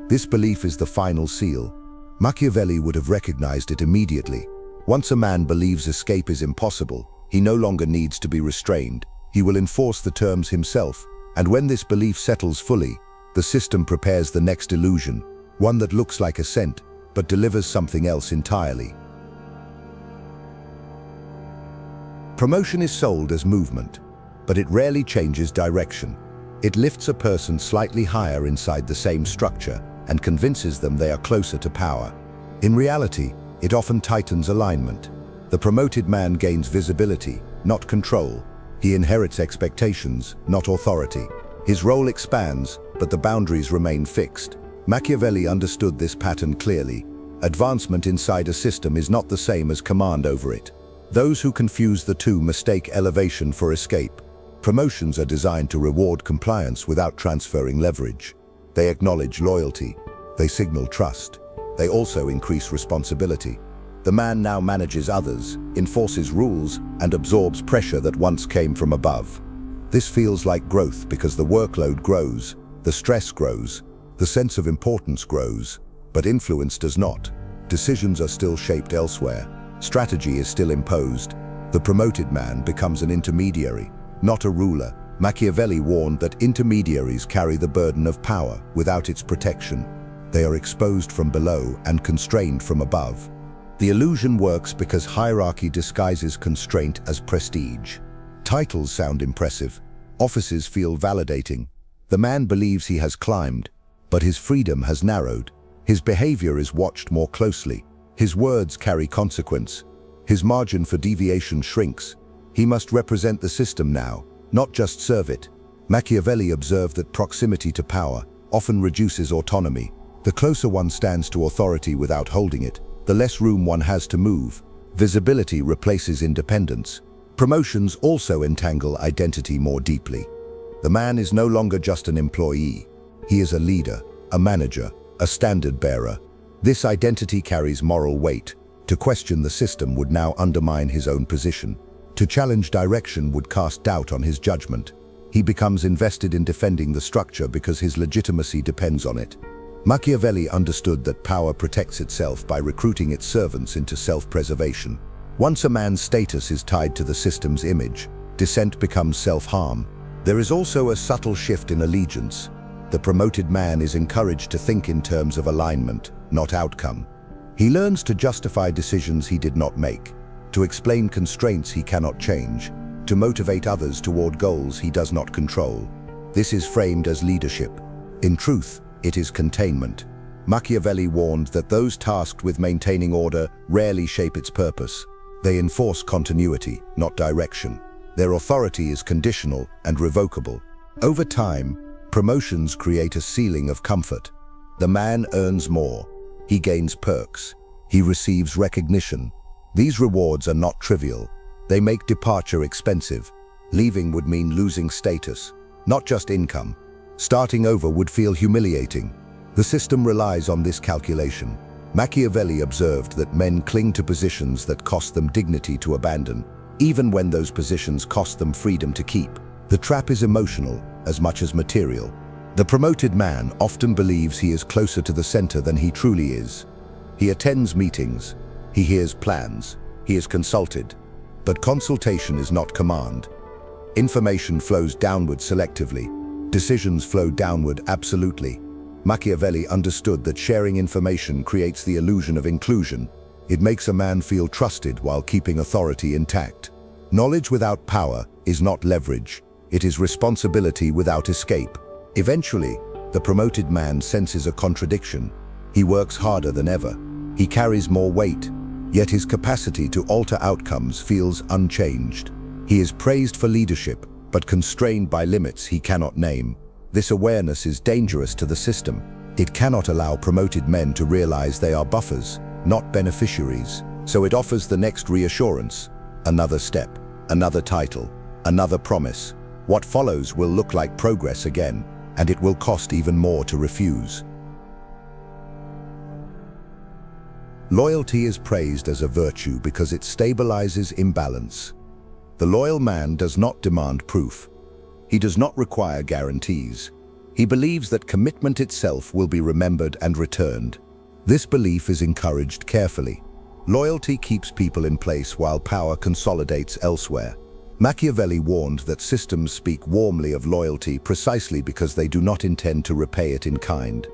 This belief is the final seal. Machiavelli would have recognized it immediately. Once a man believes escape is impossible, he no longer needs to be restrained. He will enforce the terms himself, and when this belief settles fully, the system prepares the next illusion, one that looks like ascent, but delivers something else entirely. Promotion is sold as movement, but it rarely changes direction. It lifts a person slightly higher inside the same structure and convinces them they are closer to power. In reality, it often tightens alignment. The promoted man gains visibility, not control. He inherits expectations, not authority. His role expands, but the boundaries remain fixed. Machiavelli understood this pattern clearly. Advancement inside a system is not the same as command over it. Those who confuse the two mistake elevation for escape. Promotions are designed to reward compliance without transferring leverage. They acknowledge loyalty. They signal trust. They also increase responsibility. The man now manages others, enforces rules, and absorbs pressure that once came from above. This feels like growth because the workload grows, the stress grows, the sense of importance grows, but influence does not. Decisions are still shaped elsewhere. Strategy is still imposed. The promoted man becomes an intermediary, not a ruler. Machiavelli warned that intermediaries carry the burden of power without its protection. They are exposed from below and constrained from above. The illusion works because hierarchy disguises constraint as prestige. Titles sound impressive. Offices feel validating. The man believes he has climbed, but his freedom has narrowed. His behavior is watched more closely. His words carry consequence. His margin for deviation shrinks. He must represent the system now, not just serve it. Machiavelli observed that proximity to power often reduces autonomy. The closer one stands to authority without holding it, the less room one has to move. Visibility replaces independence. Promotions also entangle identity more deeply. The man is no longer just an employee. He is a leader, a manager, a standard bearer. This identity carries moral weight. To question the system would now undermine his own position. To challenge direction would cast doubt on his judgment. He becomes invested in defending the structure because his legitimacy depends on it. Machiavelli understood that power protects itself by recruiting its servants into self-preservation. Once a man's status is tied to the system's image, dissent becomes self-harm. There is also a subtle shift in allegiance. The promoted man is encouraged to think in terms of alignment, not outcome. He learns to justify decisions he did not make, to explain constraints he cannot change, to motivate others toward goals he does not control. This is framed as leadership. In truth, it is containment. Machiavelli warned that those tasked with maintaining order rarely shape its purpose. They enforce continuity, not direction. Their authority is conditional and revocable. Over time, promotions create a ceiling of comfort. The man earns more. He gains perks. He receives recognition. These rewards are not trivial. They make departure expensive. Leaving would mean losing status, not just income. Starting over would feel humiliating. The system relies on this calculation. Machiavelli observed that men cling to positions that cost them dignity to abandon, even when those positions cost them freedom to keep. The trap is emotional as much as material. The promoted man often believes he is closer to the center than he truly is. He attends meetings. He hears plans. He is consulted. But consultation is not command. Information flows downward selectively. Decisions flow downward absolutely. Machiavelli understood that sharing information creates the illusion of inclusion. It makes a man feel trusted while keeping authority intact. Knowledge without power is not leverage. It is responsibility without escape. Eventually, the promoted man senses a contradiction. He works harder than ever. He carries more weight, yet his capacity to alter outcomes feels unchanged. He is praised for leadership, but constrained by limits he cannot name. This awareness is dangerous to the system. It cannot allow promoted men to realize they are buffers, not beneficiaries. So it offers the next reassurance. Another step, another title, another promise. What follows will look like progress again, and it will cost even more to refuse. Loyalty is praised as a virtue because it stabilizes imbalance. The loyal man does not demand proof. He does not require guarantees. He believes that commitment itself will be remembered and returned. This belief is encouraged carefully. Loyalty keeps people in place while power consolidates elsewhere. Machiavelli warned that systems speak warmly of loyalty precisely because they do not intend to repay it in kind.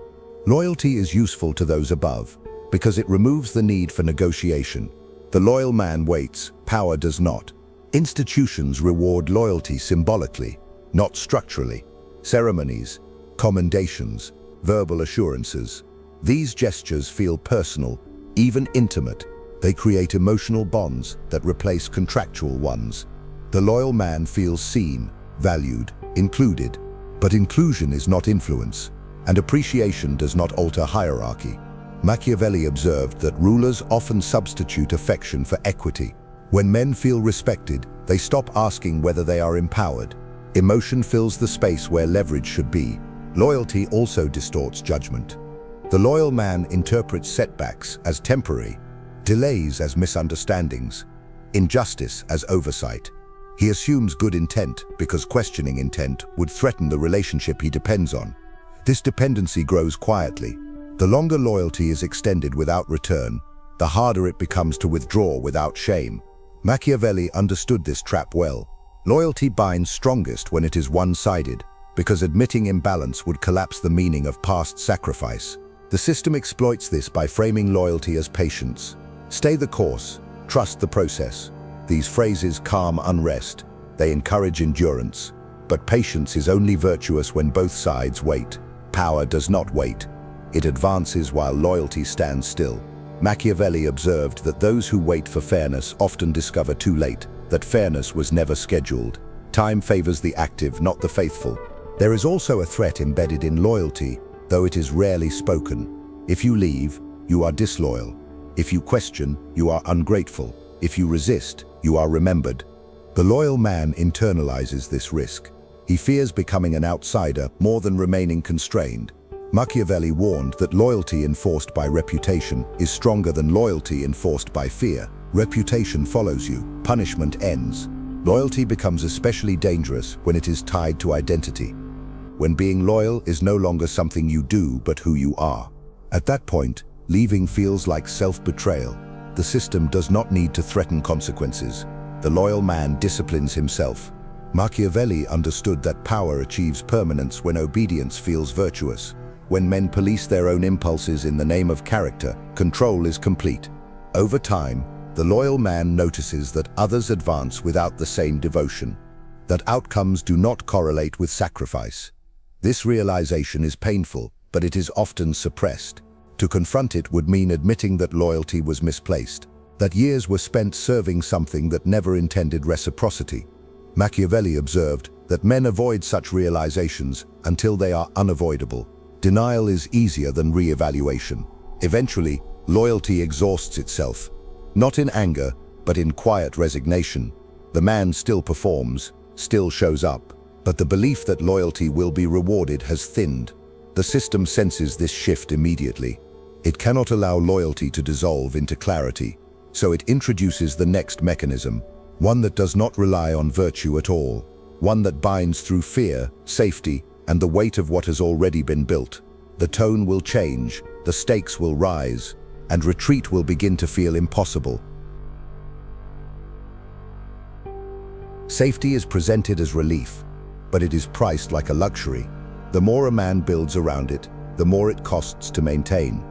Loyalty is useful to those above because it removes the need for negotiation. The loyal man waits, power does not. Institutions reward loyalty symbolically, not structurally. Ceremonies, commendations, verbal assurances. These gestures feel personal, even intimate. They create emotional bonds that replace contractual ones. The loyal man feels seen, valued, included. But inclusion is not influence, and appreciation does not alter hierarchy. Machiavelli observed that rulers often substitute affection for equity. When men feel respected, they stop asking whether they are empowered. Emotion fills the space where leverage should be. Loyalty also distorts judgment. The loyal man interprets setbacks as temporary, delays as misunderstandings, injustice as oversight. He assumes good intent because questioning intent would threaten the relationship he depends on. This dependency grows quietly. The longer loyalty is extended without return, the harder it becomes to withdraw without shame. Machiavelli understood this trap well. Loyalty binds strongest when it is one-sided, because admitting imbalance would collapse the meaning of past sacrifice. The system exploits this by framing loyalty as patience. Stay the course, trust the process. These phrases calm unrest. They encourage endurance. But patience is only virtuous when both sides wait. Power does not wait. It advances while loyalty stands still. Machiavelli observed that those who wait for fairness often discover too late that fairness was never scheduled. Time favors the active, not the faithful. There is also a threat embedded in loyalty, though it is rarely spoken. If you leave, you are disloyal. If you question, you are ungrateful. If you resist, you are remembered. The loyal man internalizes this risk. He fears becoming an outsider more than remaining constrained. Machiavelli warned that loyalty enforced by reputation is stronger than loyalty enforced by fear. Reputation follows you, punishment ends. Loyalty becomes especially dangerous when it is tied to identity. When being loyal is no longer something you do but who you are. At that point, leaving feels like self-betrayal. The system does not need to threaten consequences. The loyal man disciplines himself. Machiavelli understood that power achieves permanence when obedience feels virtuous. When men police their own impulses in the name of character, control is complete. Over time, the loyal man notices that others advance without the same devotion, that outcomes do not correlate with sacrifice. This realization is painful, but it is often suppressed. To confront it would mean admitting that loyalty was misplaced, that years were spent serving something that never intended reciprocity. Machiavelli observed that men avoid such realizations until they are unavoidable. Denial is easier than re-evaluation. Eventually, loyalty exhausts itself. Not in anger, but in quiet resignation. The man still performs, still shows up, but the belief that loyalty will be rewarded has thinned. The system senses this shift immediately. It cannot allow loyalty to dissolve into clarity, so it introduces the next mechanism, one that does not rely on virtue at all, one that binds through fear, safety, and the weight of what has already been built. The tone will change, the stakes will rise, and retreat will begin to feel impossible. Safety is presented as relief, but it is priced like a luxury. The more a man builds around it, the more it costs to maintain.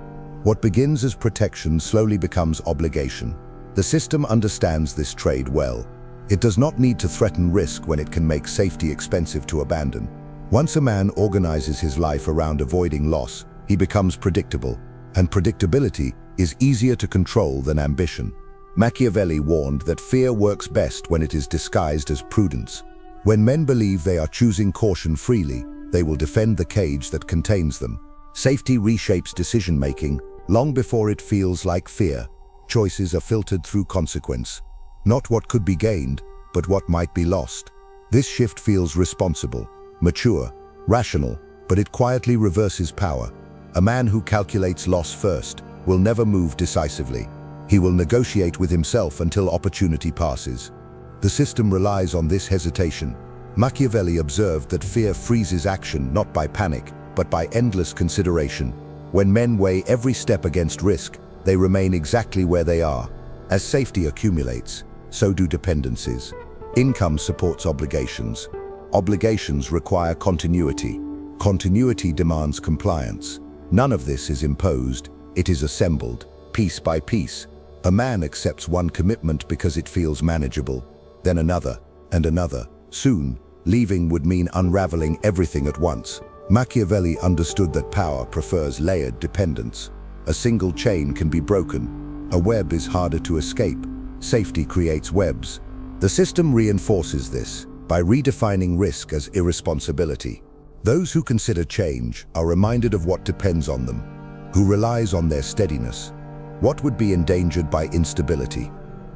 What begins as protection slowly becomes obligation. The system understands this trade well. It does not need to threaten risk when it can make safety expensive to abandon. Once a man organizes his life around avoiding loss, he becomes predictable, and predictability is easier to control than ambition. Machiavelli warned that fear works best when it is disguised as prudence. When men believe they are choosing caution freely, they will defend the cage that contains them. Safety reshapes decision-making long before it feels like fear. Choices are filtered through consequence. Not what could be gained, but what might be lost. This shift feels responsible, mature, rational, but it quietly reverses power. A man who calculates loss first will never move decisively. He will negotiate with himself until opportunity passes. The system relies on this hesitation. Machiavelli observed that fear freezes action not by panic, but by endless consideration. When men weigh every step against risk, they remain exactly where they are. As safety accumulates, so do dependencies. Income supports obligations. Obligations require continuity. Continuity demands compliance. None of this is imposed, it is assembled, piece by piece. A man accepts one commitment because it feels manageable, then another, and another. Soon, leaving would mean unraveling everything at once. Machiavelli understood that power prefers layered dependence. A single chain can be broken. A web is harder to escape. Safety creates webs. The system reinforces this by redefining risk as irresponsibility. Those who consider change are reminded of what depends on them, who relies on their steadiness. What would be endangered by instability?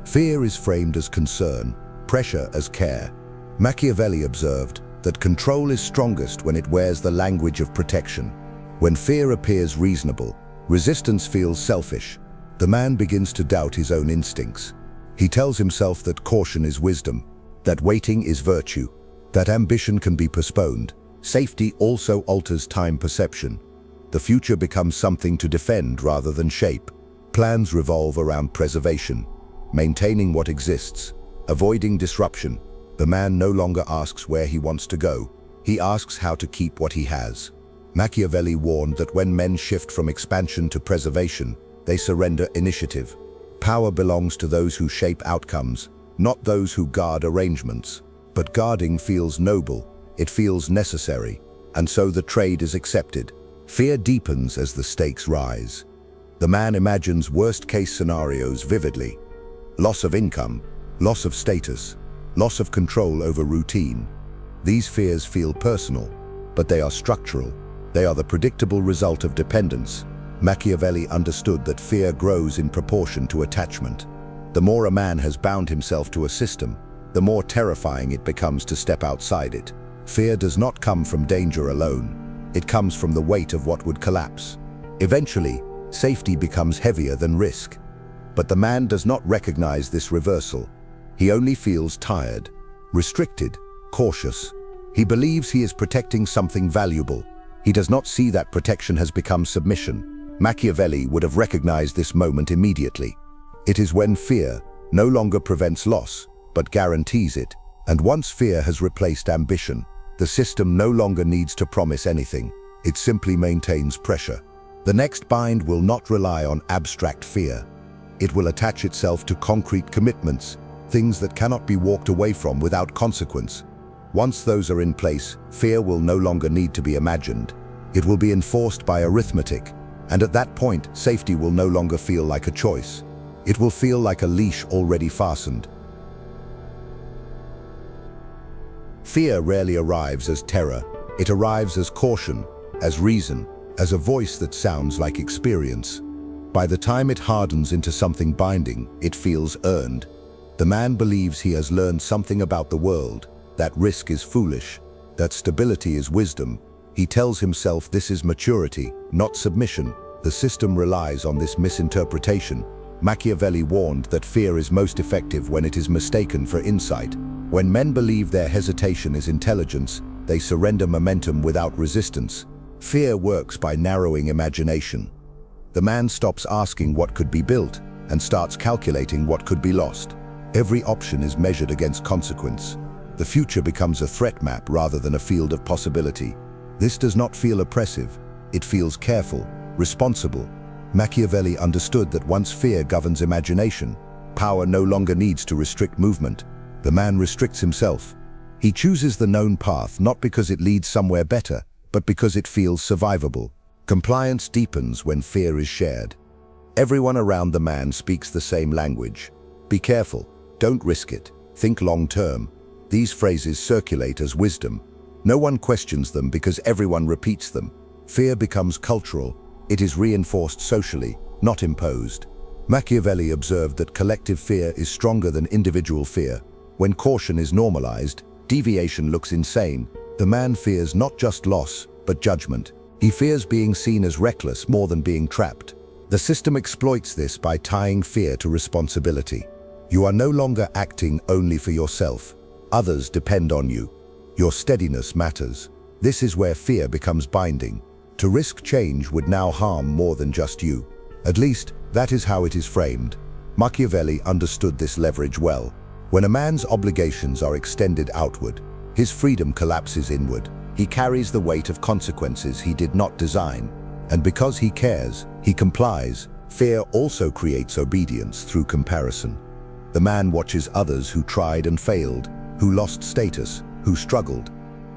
Fear is framed as concern, pressure as care. Machiavelli observed that control is strongest when it wears the language of protection. When fear appears reasonable, resistance feels selfish. The man begins to doubt his own instincts. He tells himself that caution is wisdom, that waiting is virtue, that ambition can be postponed. Safety also alters time perception. The future becomes something to defend rather than shape. Plans revolve around preservation, maintaining what exists, avoiding disruption. The man no longer asks where he wants to go. He asks how to keep what he has. Machiavelli warned that when men shift from expansion to preservation, they surrender initiative. Power belongs to those who shape outcomes, not those who guard arrangements. But guarding feels noble, it feels necessary, and so the trade is accepted. Fear deepens as the stakes rise. The man imagines worst-case scenarios vividly. Loss of income, loss of status, loss of control over routine. These fears feel personal, but they are structural. They are the predictable result of dependence. Machiavelli understood that fear grows in proportion to attachment. The more a man has bound himself to a system, the more terrifying it becomes to step outside it. Fear does not come from danger alone. It comes from the weight of what would collapse. Eventually, safety becomes heavier than risk. But the man does not recognize this reversal. He only feels tired, restricted, cautious. He believes he is protecting something valuable. He does not see that protection has become submission. Machiavelli would have recognized this moment immediately. It is when fear no longer prevents loss, but guarantees it. And once fear has replaced ambition, the system no longer needs to promise anything. It simply maintains pressure. The next bind will not rely on abstract fear. It will attach itself to concrete commitments, things that cannot be walked away from without consequence. Once those are in place, fear will no longer need to be imagined. It will be enforced by arithmetic, and at that point, safety will no longer feel like a choice. It will feel like a leash already fastened. Fear rarely arrives as terror. It arrives as caution, as reason, as a voice that sounds like experience. By the time it hardens into something binding, it feels earned. The man believes he has learned something about the world, that risk is foolish, that stability is wisdom. He tells himself this is maturity, not submission. The system relies on this misinterpretation. Machiavelli warned that fear is most effective when it is mistaken for insight. When men believe their hesitation is intelligence, they surrender momentum without resistance. Fear works by narrowing imagination. The man stops asking what could be built and starts calculating what could be lost. Every option is measured against consequence. The future becomes a threat map rather than a field of possibility. This does not feel oppressive. It feels careful, responsible. Machiavelli understood that once fear governs imagination, power no longer needs to restrict movement. The man restricts himself. He chooses the known path not because it leads somewhere better, but because it feels survivable. Compliance deepens when fear is shared. Everyone around the man speaks the same language. Be careful, don't risk it, think long term. These phrases circulate as wisdom. No one questions them because everyone repeats them. Fear becomes cultural. It is reinforced socially, not imposed. Machiavelli observed that collective fear is stronger than individual fear. When caution is normalized, deviation looks insane. The man fears not just loss, but judgment. He fears being seen as reckless more than being trapped. The system exploits this by tying fear to responsibility. You are no longer acting only for yourself. Others depend on you. Your steadiness matters. This is where fear becomes binding. To risk change would now harm more than just you. At least, that is how it is framed. Machiavelli understood this leverage well. When a man's obligations are extended outward, his freedom collapses inward. He carries the weight of consequences he did not design. And because he cares, he complies. Fear also creates obedience through comparison. The man watches others who tried and failed, who lost status, who struggled.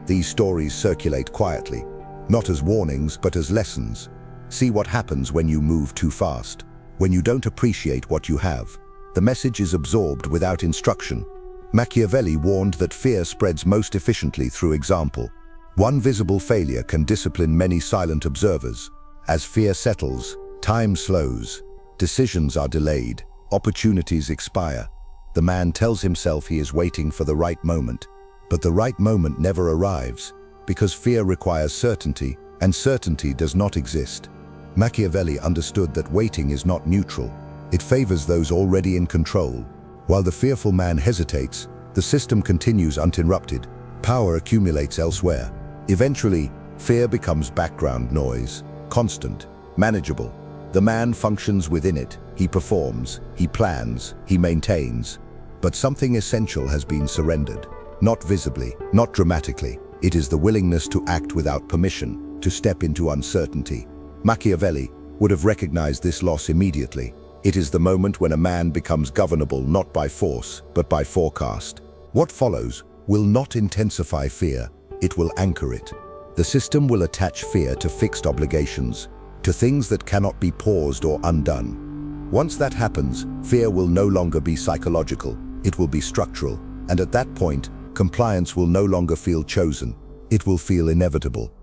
These stories circulate quietly, not as warnings, but as lessons. See what happens when you move too fast, when you don't appreciate what you have. The message is absorbed without instruction. Machiavelli warned that fear spreads most efficiently through example. One visible failure can discipline many silent observers. As fear settles, time slows, decisions are delayed, opportunities expire. The man tells himself he is waiting for the right moment. But the right moment never arrives, because fear requires certainty, and certainty does not exist. Machiavelli understood that waiting is not neutral. It favors those already in control. While the fearful man hesitates, the system continues uninterrupted. Power accumulates elsewhere. Eventually, fear becomes background noise, constant, manageable. The man functions within it. He performs, he plans, he maintains. But something essential has been surrendered. Not visibly, not dramatically. It is the willingness to act without permission, to step into uncertainty. Machiavelli would have recognized this loss immediately. It is the moment when a man becomes governable not by force, but by forecast. What follows will not intensify fear, it will anchor it. The system will attach fear to fixed obligations, to things that cannot be paused or undone. Once that happens, fear will no longer be psychological, it will be structural, and at that point, compliance will no longer feel chosen, it will feel inevitable.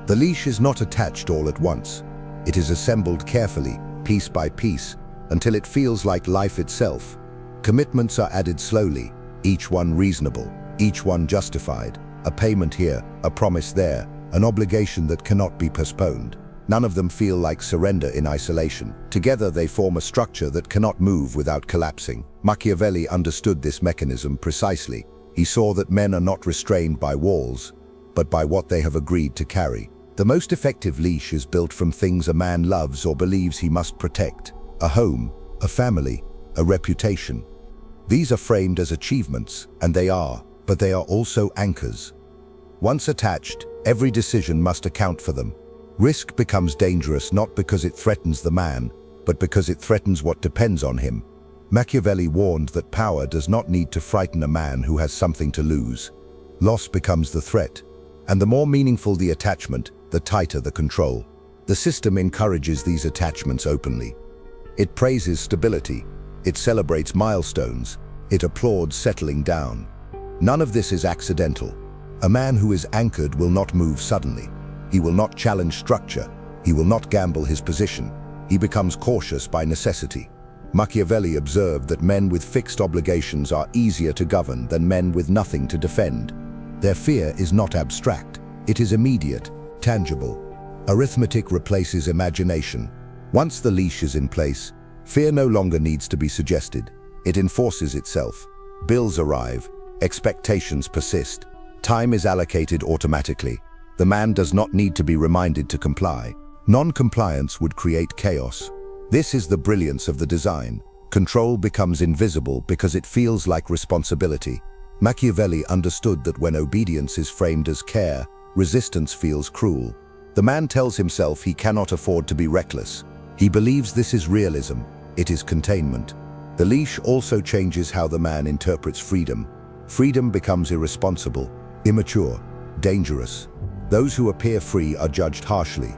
The leash is not attached all at once. It is assembled carefully, piece by piece, until it feels like life itself. Commitments are added slowly, each one reasonable, each one justified, a payment here, a promise there, an obligation that cannot be postponed. None of them feel like surrender in isolation. Together they form a structure that cannot move without collapsing. Machiavelli understood this mechanism precisely. He saw that men are not restrained by walls, but by what they have agreed to carry. The most effective leash is built from things a man loves or believes he must protect: a home, a family, a reputation. These are framed as achievements, and they are, but they are also anchors. Once attached, every decision must account for them. Risk becomes dangerous not because it threatens the man, but because it threatens what depends on him. Machiavelli warned that power does not need to frighten a man who has something to lose. Loss becomes the threat, and the more meaningful the attachment, the tighter the control. The system encourages these attachments openly. It praises stability, it celebrates milestones, it applauds settling down. None of this is accidental. A man who is anchored will not move suddenly. He will not challenge structure. He will not gamble his position. He becomes cautious by necessity. Machiavelli observed that men with fixed obligations are easier to govern than men with nothing to defend. Their fear is not abstract. It is immediate, tangible. Arithmetic replaces imagination. Once the leash is in place, fear no longer needs to be suggested. It enforces itself. Bills arrive. Expectations persist. Time is allocated automatically. The man does not need to be reminded to comply. Non-compliance would create chaos. This is the brilliance of the design. Control becomes invisible because it feels like responsibility. Machiavelli understood that when obedience is framed as care, resistance feels cruel. The man tells himself he cannot afford to be reckless. He believes this is realism. It is containment. The leash also changes how the man interprets freedom. Freedom becomes irresponsible, immature, dangerous. Those who appear free are judged harshly.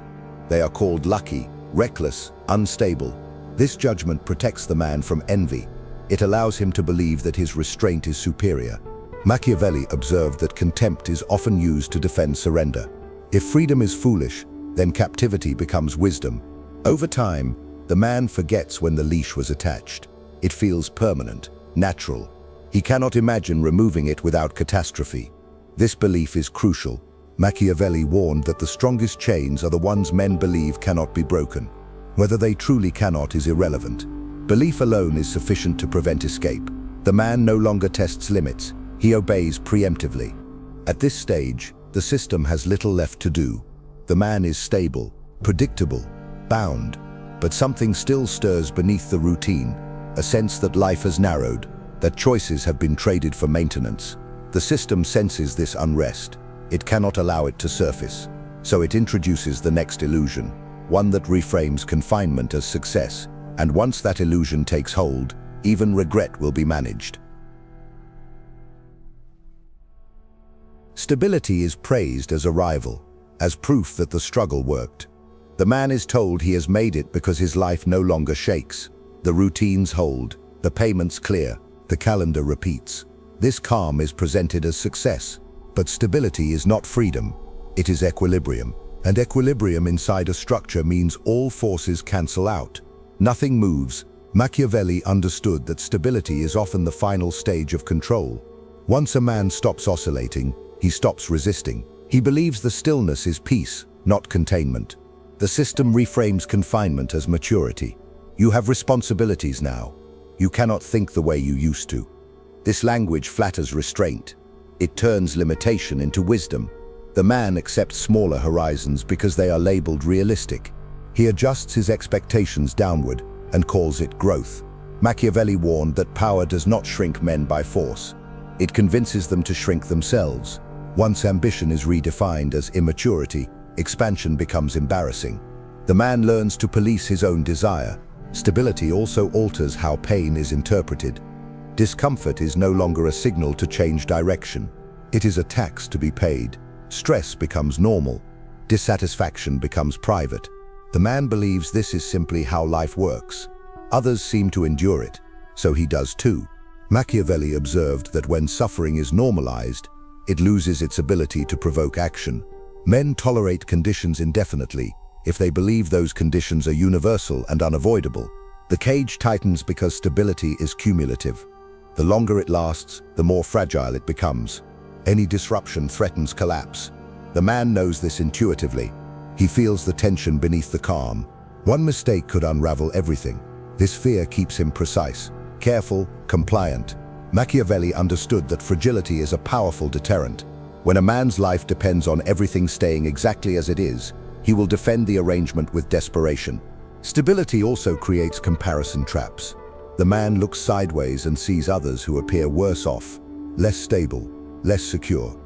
They are called lucky, reckless, unstable. This judgment protects the man from envy. It allows him to believe that his restraint is superior. Machiavelli observed that contempt is often used to defend surrender. If freedom is foolish, then captivity becomes wisdom. Over time, the man forgets when the leash was attached. It feels permanent, natural. He cannot imagine removing it without catastrophe. This belief is crucial. Machiavelli warned that the strongest chains are the ones men believe cannot be broken. Whether they truly cannot is irrelevant. Belief alone is sufficient to prevent escape. The man no longer tests limits. He obeys preemptively. At this stage, the system has little left to do. The man is stable, predictable, bound. But something still stirs beneath the routine, a sense that life has narrowed, that choices have been traded for maintenance. The system senses this unrest. It cannot allow it to surface, so it introduces the next illusion, one that reframes confinement as success, and once that illusion takes hold, even regret will be managed. Stability is praised as a rival, as proof that the struggle worked. The man is told he has made it because his life no longer shakes. The routines hold, the payments clear, the calendar repeats. This calm is presented as success. But stability is not freedom, it is equilibrium. And equilibrium inside a structure means all forces cancel out. Nothing moves. Machiavelli understood that stability is often the final stage of control. Once a man stops oscillating, he stops resisting. He believes the stillness is peace, not containment. The system reframes confinement as maturity. You have responsibilities now. You cannot think the way you used to. This language flatters restraint. It turns limitation into wisdom. The man accepts smaller horizons because they are labeled realistic. He adjusts his expectations downward and calls it growth. Machiavelli warned that power does not shrink men by force. It convinces them to shrink themselves. Once ambition is redefined as immaturity, expansion becomes embarrassing. The man learns to police his own desire. Stability also alters how pain is interpreted. Discomfort is no longer a signal to change direction. It is a tax to be paid. Stress becomes normal. Dissatisfaction becomes private. The man believes this is simply how life works. Others seem to endure it, so he does too. Machiavelli observed that when suffering is normalized, it loses its ability to provoke action. Men tolerate conditions indefinitely if they believe those conditions are universal and unavoidable. The cage tightens because stability is cumulative. The longer it lasts, the more fragile it becomes. Any disruption threatens collapse. The man knows this intuitively. He feels the tension beneath the calm. One mistake could unravel everything. This fear keeps him precise, careful, compliant. Machiavelli understood that fragility is a powerful deterrent. When a man's life depends on everything staying exactly as it is, he will defend the arrangement with desperation. Stability also creates comparison traps. The man looks sideways and sees others who appear worse off, less stable, less secure.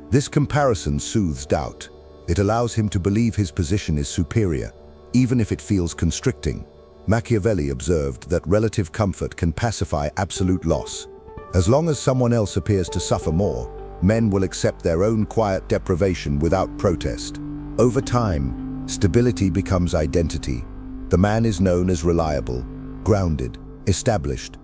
This comparison soothes doubt. It allows him to believe his position is superior, even if it feels constricting. Machiavelli observed that relative comfort can pacify absolute loss. As long as someone else appears to suffer more, men will accept their own quiet deprivation without protest. Over time, stability becomes identity. The man is known as reliable, grounded, established.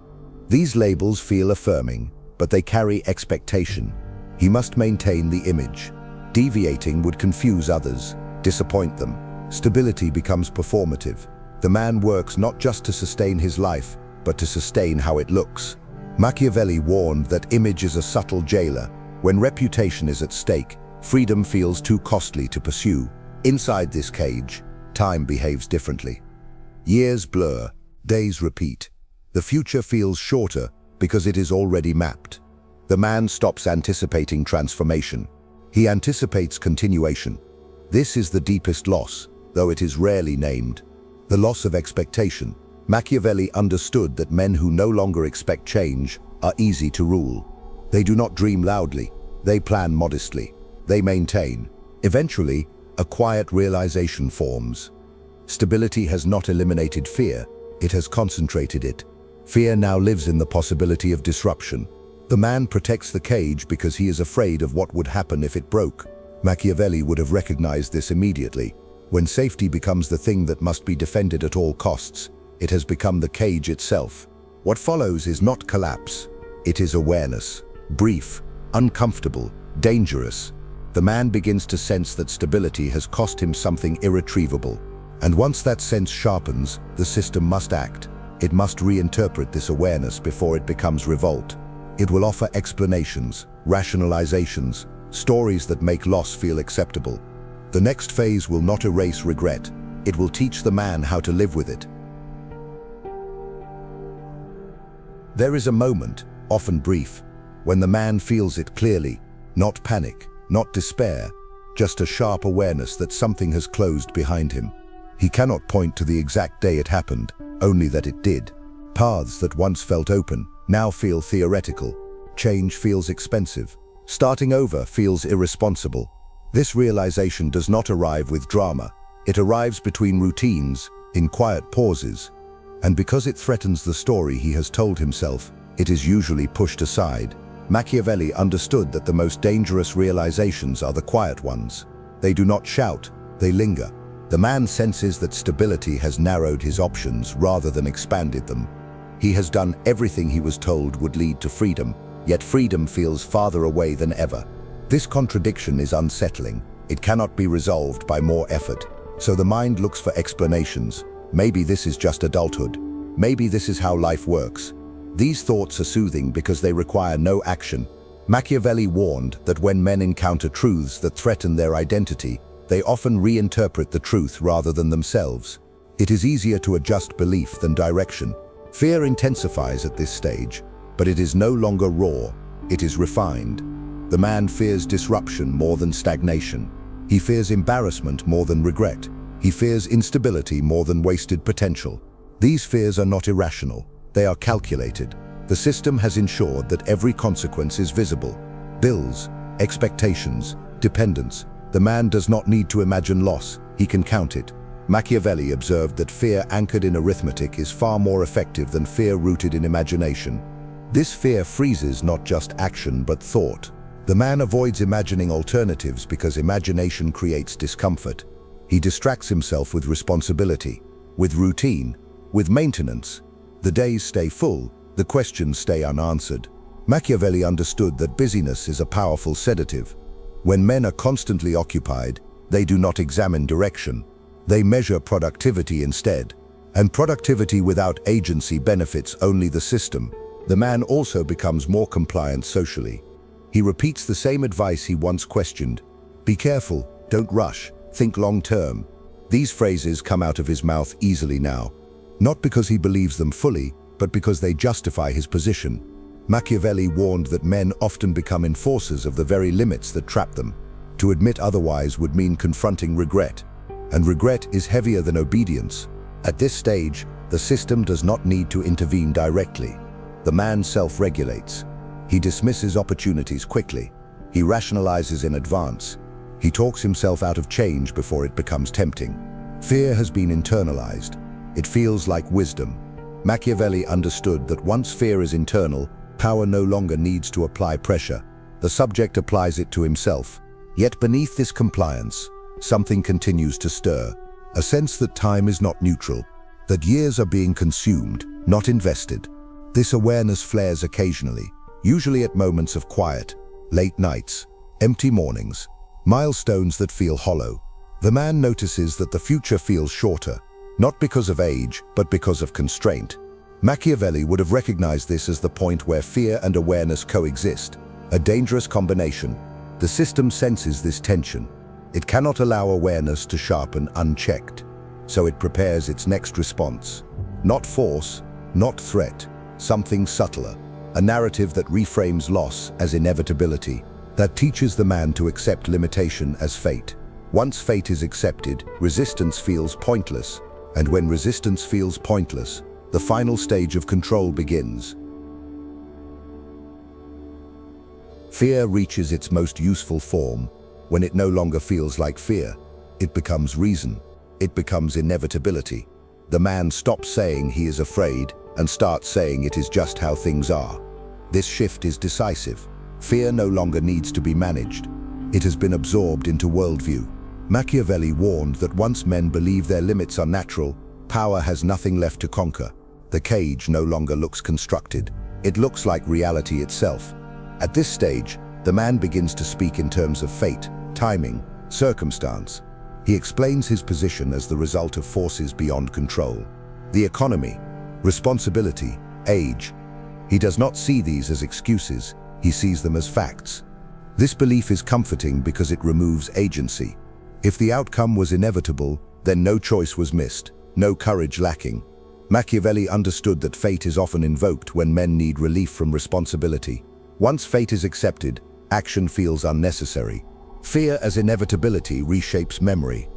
These labels feel affirming, but they carry expectation. He must maintain the image. Deviating would confuse others, disappoint them. Stability becomes performative. The man works not just to sustain his life, but to sustain how it looks. Machiavelli warned that image is a subtle jailer. When reputation is at stake, freedom feels too costly to pursue. Inside this cage, time behaves differently. Years blur, days repeat. The future feels shorter because it is already mapped. The man stops anticipating transformation. He anticipates continuation. This is the deepest loss, though it is rarely named. The loss of expectation. Machiavelli understood that men who no longer expect change are easy to rule. They do not dream loudly. They plan modestly. They maintain. Eventually, a quiet realization forms. Stability has not eliminated fear. It has concentrated it. Fear now lives in the possibility of disruption. The man protects the cage because he is afraid of what would happen if it broke. Machiavelli would have recognized this immediately. When safety becomes the thing that must be defended at all costs, it has become the cage itself. What follows is not collapse. It is awareness. Brief, uncomfortable, dangerous. The man begins to sense that stability has cost him something irretrievable. And once that sense sharpens, the system must act. It must reinterpret this awareness before it becomes revolt. It will offer explanations, rationalizations, stories that make loss feel acceptable. The next phase will not erase regret. It will teach the man how to live with it. There is a moment, often brief, when the man feels it clearly. Not panic, not despair, just a sharp awareness that something has closed behind him. He cannot point to the exact day it happened, only that it did. Paths that once felt open now feel theoretical. Change feels expensive. Starting over feels irresponsible. This realization does not arrive with drama. It arrives between routines, in quiet pauses. And because it threatens the story he has told himself, it is usually pushed aside. Machiavelli understood that the most dangerous realizations are the quiet ones. They do not shout, they linger. The man senses that stability has narrowed his options rather than expanded them. He has done everything he was told would lead to freedom, yet freedom feels farther away than ever. This contradiction is unsettling. It cannot be resolved by more effort. So the mind looks for explanations. Maybe this is just adulthood. Maybe this is how life works. These thoughts are soothing because they require no action. Machiavelli warned that when men encounter truths that threaten their identity, they often reinterpret the truth rather than themselves. It is easier to adjust belief than direction. Fear intensifies at this stage, but it is no longer raw, it is refined. The man fears disruption more than stagnation. He fears embarrassment more than regret. He fears instability more than wasted potential. These fears are not irrational, they are calculated. The system has ensured that every consequence is visible. Bills, expectations, dependence. The man does not need to imagine loss, he can count it. Machiavelli observed that fear anchored in arithmetic is far more effective than fear rooted in imagination. This fear freezes not just action but thought. The man avoids imagining alternatives because imagination creates discomfort. He distracts himself with responsibility, with routine, with maintenance. The days stay full, the questions stay unanswered. Machiavelli understood that busyness is a powerful sedative. When men are constantly occupied, they do not examine direction. They measure productivity instead. And productivity without agency benefits only the system. The man also becomes more compliant socially. He repeats the same advice he once questioned. Be careful, don't rush, think long-term. These phrases come out of his mouth easily now, not because he believes them fully, but because they justify his position. Machiavelli warned that men often become enforcers of the very limits that trap them. To admit otherwise would mean confronting regret, and regret is heavier than obedience. At this stage, the system does not need to intervene directly. The man self-regulates. He dismisses opportunities quickly. He rationalizes in advance. He talks himself out of change before it becomes tempting. Fear has been internalized. It feels like wisdom. Machiavelli understood that once fear is internal, power no longer needs to apply pressure. The subject applies it to himself. Yet beneath this compliance, something continues to stir. A sense that time is not neutral, that years are being consumed, not invested. This awareness flares occasionally, usually at moments of quiet, late nights, empty mornings, milestones that feel hollow. The man notices that the future feels shorter, not because of age, but because of constraint. Machiavelli would have recognized this as the point where fear and awareness coexist, a dangerous combination. The system senses this tension. It cannot allow awareness to sharpen unchecked, so it prepares its next response. Not force, not threat, something subtler, a narrative that reframes loss as inevitability, that teaches the man to accept limitation as fate. Once fate is accepted, resistance feels pointless, and when resistance feels pointless, the final stage of control begins. Fear reaches its most useful form when it no longer feels like fear. It becomes reason. It becomes inevitability. The man stops saying he is afraid and starts saying it is just how things are. This shift is decisive. Fear no longer needs to be managed. It has been absorbed into worldview. Machiavelli warned that once men believe their limits are natural, power has nothing left to conquer. The cage no longer looks constructed. It looks like reality itself. At this stage, the man begins to speak in terms of fate, timing, circumstance. He explains his position as the result of forces beyond control. The economy, responsibility, age. He does not see these as excuses. He sees them as facts. This belief is comforting because it removes agency. If the outcome was inevitable, then no choice was missed, no courage lacking. Machiavelli understood that fate is often invoked when men need relief from responsibility. Once fate is accepted, action feels unnecessary. Fear as inevitability reshapes memory.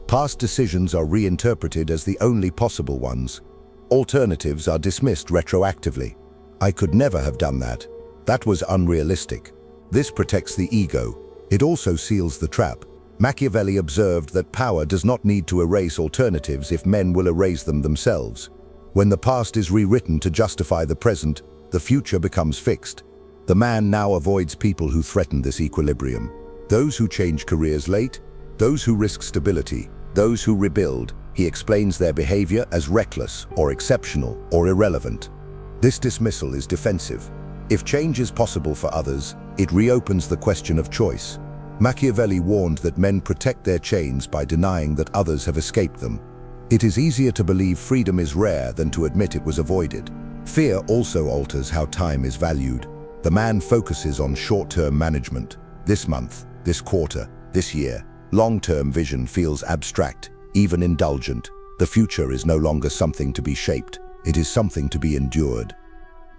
Past decisions are reinterpreted as the only possible ones. Alternatives are dismissed retroactively. I could never have done that. That was unrealistic. This protects the ego. It also seals the trap. Machiavelli observed that power does not need to erase alternatives if men will erase them themselves. When the past is rewritten to justify the present, the future becomes fixed. The man now avoids people who threaten this equilibrium. Those who change careers late, those who risk stability, those who rebuild. He explains their behavior as reckless or exceptional or irrelevant. This dismissal is defensive. If change is possible for others, it reopens the question of choice. Machiavelli warned that men protect their chains by denying that others have escaped them. It is easier to believe freedom is rare than to admit it was avoided. Fear also alters how time is valued. The man focuses on short-term management. This month, this quarter, this year. Long-term vision feels abstract, even indulgent. The future is no longer something to be shaped. It is something to be endured.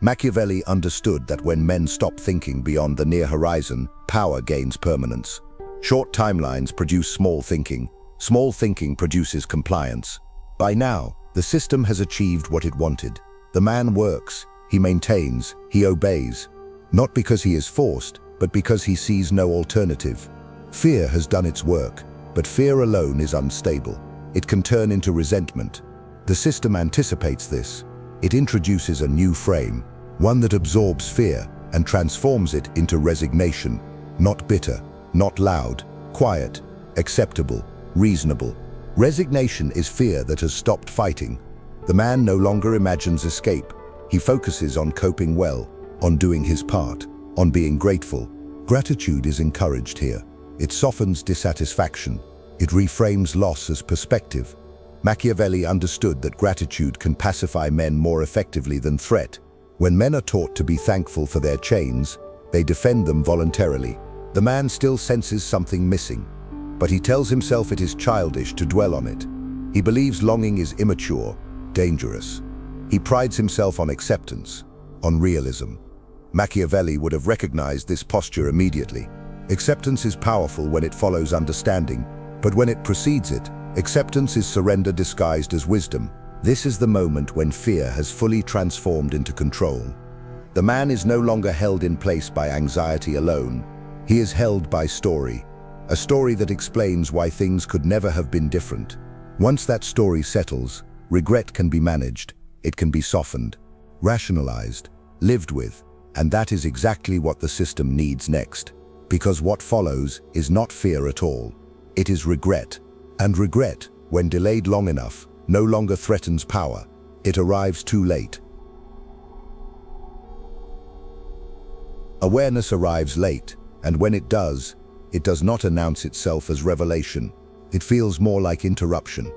Machiavelli understood that when men stop thinking beyond the near horizon, power gains permanence. Short timelines produce small thinking. Small thinking produces compliance. By now, the system has achieved what it wanted. The man works, he maintains, he obeys. Not because he is forced, but because he sees no alternative. Fear has done its work, but fear alone is unstable. It can turn into resentment. The system anticipates this. It introduces a new frame, one that absorbs fear and transforms it into resignation. Not bitter, not loud, quiet, acceptable, reasonable. Resignation is fear that has stopped fighting. The man no longer imagines escape. He focuses on coping well, on doing his part, on being grateful. Gratitude is encouraged here. It softens dissatisfaction. It reframes loss as perspective. Machiavelli understood that gratitude can pacify men more effectively than threat. When men are taught to be thankful for their chains, they defend them voluntarily. The man still senses something missing, but he tells himself it is childish to dwell on it. He believes longing is immature, dangerous. He prides himself on acceptance, on realism. Machiavelli would have recognized this posture immediately. Acceptance is powerful when it follows understanding, but when it precedes it, acceptance is surrender disguised as wisdom. This is the moment when fear has fully transformed into control. The man is no longer held in place by anxiety alone. He is held by story, a story that explains why things could never have been different. Once that story settles, regret can be managed, it can be softened, rationalized, lived with, and that is exactly what the system needs next. Because what follows is not fear at all. It is regret. And regret, when delayed long enough, no longer threatens power. It arrives too late. Awareness arrives late, and when it does not announce itself as revelation. It feels more like interruption.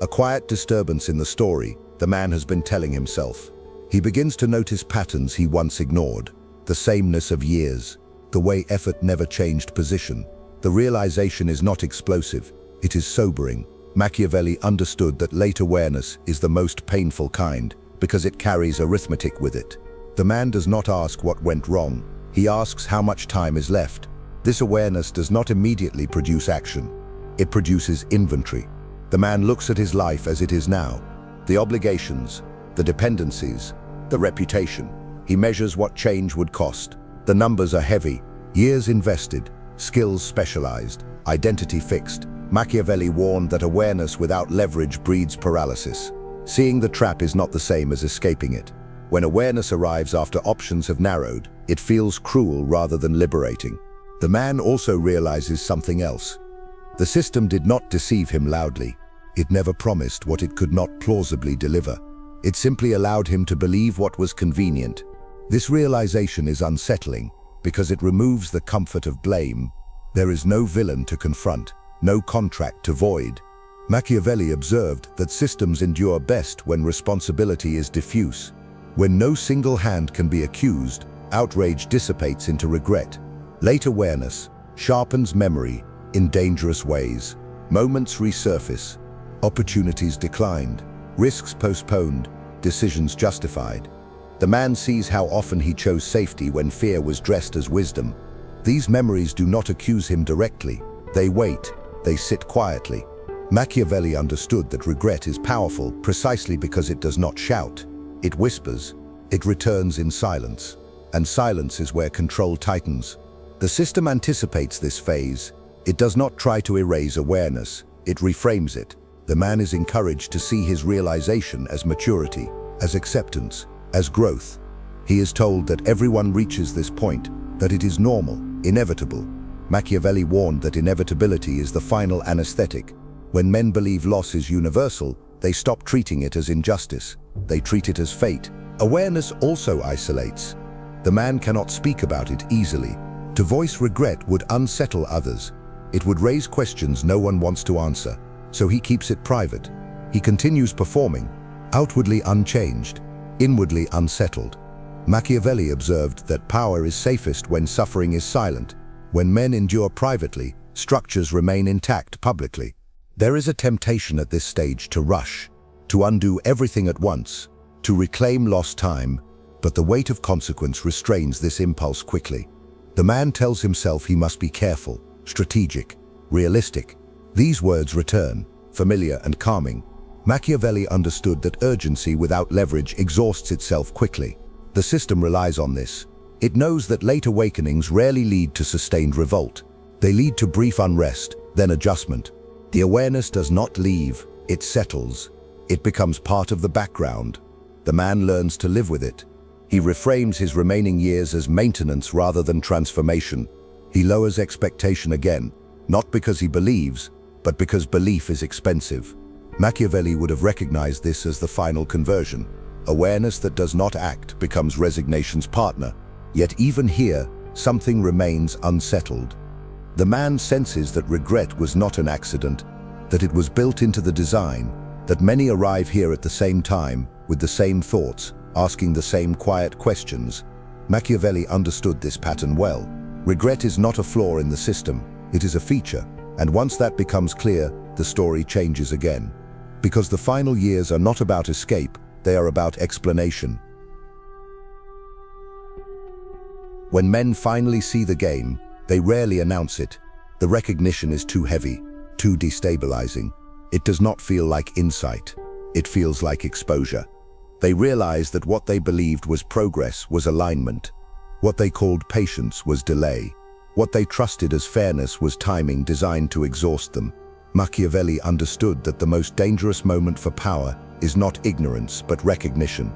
A quiet disturbance in the story the man has been telling himself. He begins to notice patterns he once ignored, the sameness of years, the way effort never changed position. The realization is not explosive, it is sobering. Machiavelli understood that late awareness is the most painful kind because it carries arithmetic with it. The man does not ask what went wrong, he asks how much time is left. This awareness does not immediately produce action. It produces inventory. The man looks at his life as it is now. The obligations, the dependencies, the reputation. He measures what change would cost. The numbers are heavy, years invested, skills specialized, identity fixed. Machiavelli warned that awareness without leverage breeds paralysis. Seeing the trap is not the same as escaping it. When awareness arrives after options have narrowed, it feels cruel rather than liberating. The man also realizes something else. The system did not deceive him loudly. It never promised what it could not plausibly deliver. It simply allowed him to believe what was convenient. This realization is unsettling because it removes the comfort of blame. There is no villain to confront, no contract to void. Machiavelli observed that systems endure best when responsibility is diffuse. When no single hand can be accused, outrage dissipates into regret. Late awareness sharpens memory in dangerous ways. Moments resurface, opportunities declined, risks postponed, decisions justified. The man sees how often he chose safety when fear was dressed as wisdom. These memories do not accuse him directly. They wait, they sit quietly. Machiavelli understood that regret is powerful precisely because it does not shout. It whispers, it returns in silence, and silence is where control tightens. The system anticipates this phase. It does not try to erase awareness, it reframes it. The man is encouraged to see his realization as maturity, as acceptance, as growth. He is told that everyone reaches this point, that it is normal, inevitable. Machiavelli warned that inevitability is the final anesthetic. When men believe loss is universal, they stop treating it as injustice. They treat it as fate. Awareness also isolates. The man cannot speak about it easily. To voice regret would unsettle others. It would raise questions no one wants to answer, so he keeps it private. He continues performing, outwardly unchanged, inwardly unsettled. Machiavelli observed that power is safest when suffering is silent. When men endure privately, structures remain intact publicly. There is a temptation at this stage to rush, to undo everything at once, to reclaim lost time, but the weight of consequence restrains this impulse quickly. The man tells himself he must be careful, strategic, realistic. These words return, familiar and calming. Machiavelli understood that urgency without leverage exhausts itself quickly. The system relies on this. It knows that late awakenings rarely lead to sustained revolt. They lead to brief unrest, then adjustment. The awareness does not leave, it settles. It becomes part of the background. The man learns to live with it. He reframes his remaining years as maintenance rather than transformation. He lowers expectation again, not because he believes, but because belief is expensive. Machiavelli would have recognized this as the final conversion. Awareness that does not act becomes resignation's partner. Yet even here, something remains unsettled. The man senses that regret was not an accident, that it was built into the design, that many arrive here at the same time, with the same thoughts, asking the same quiet questions. Machiavelli understood this pattern well. Regret is not a flaw in the system, it is a feature, and once that becomes clear, the story changes again. Because the final years are not about escape, they are about explanation. When men finally see the game, they rarely announce it. The recognition is too heavy, too destabilizing. It does not feel like insight. It feels like exposure. They realize that what they believed was progress was alignment. What they called patience was delay. What they trusted as fairness was timing designed to exhaust them. Machiavelli understood that the most dangerous moment for power is not ignorance but recognition.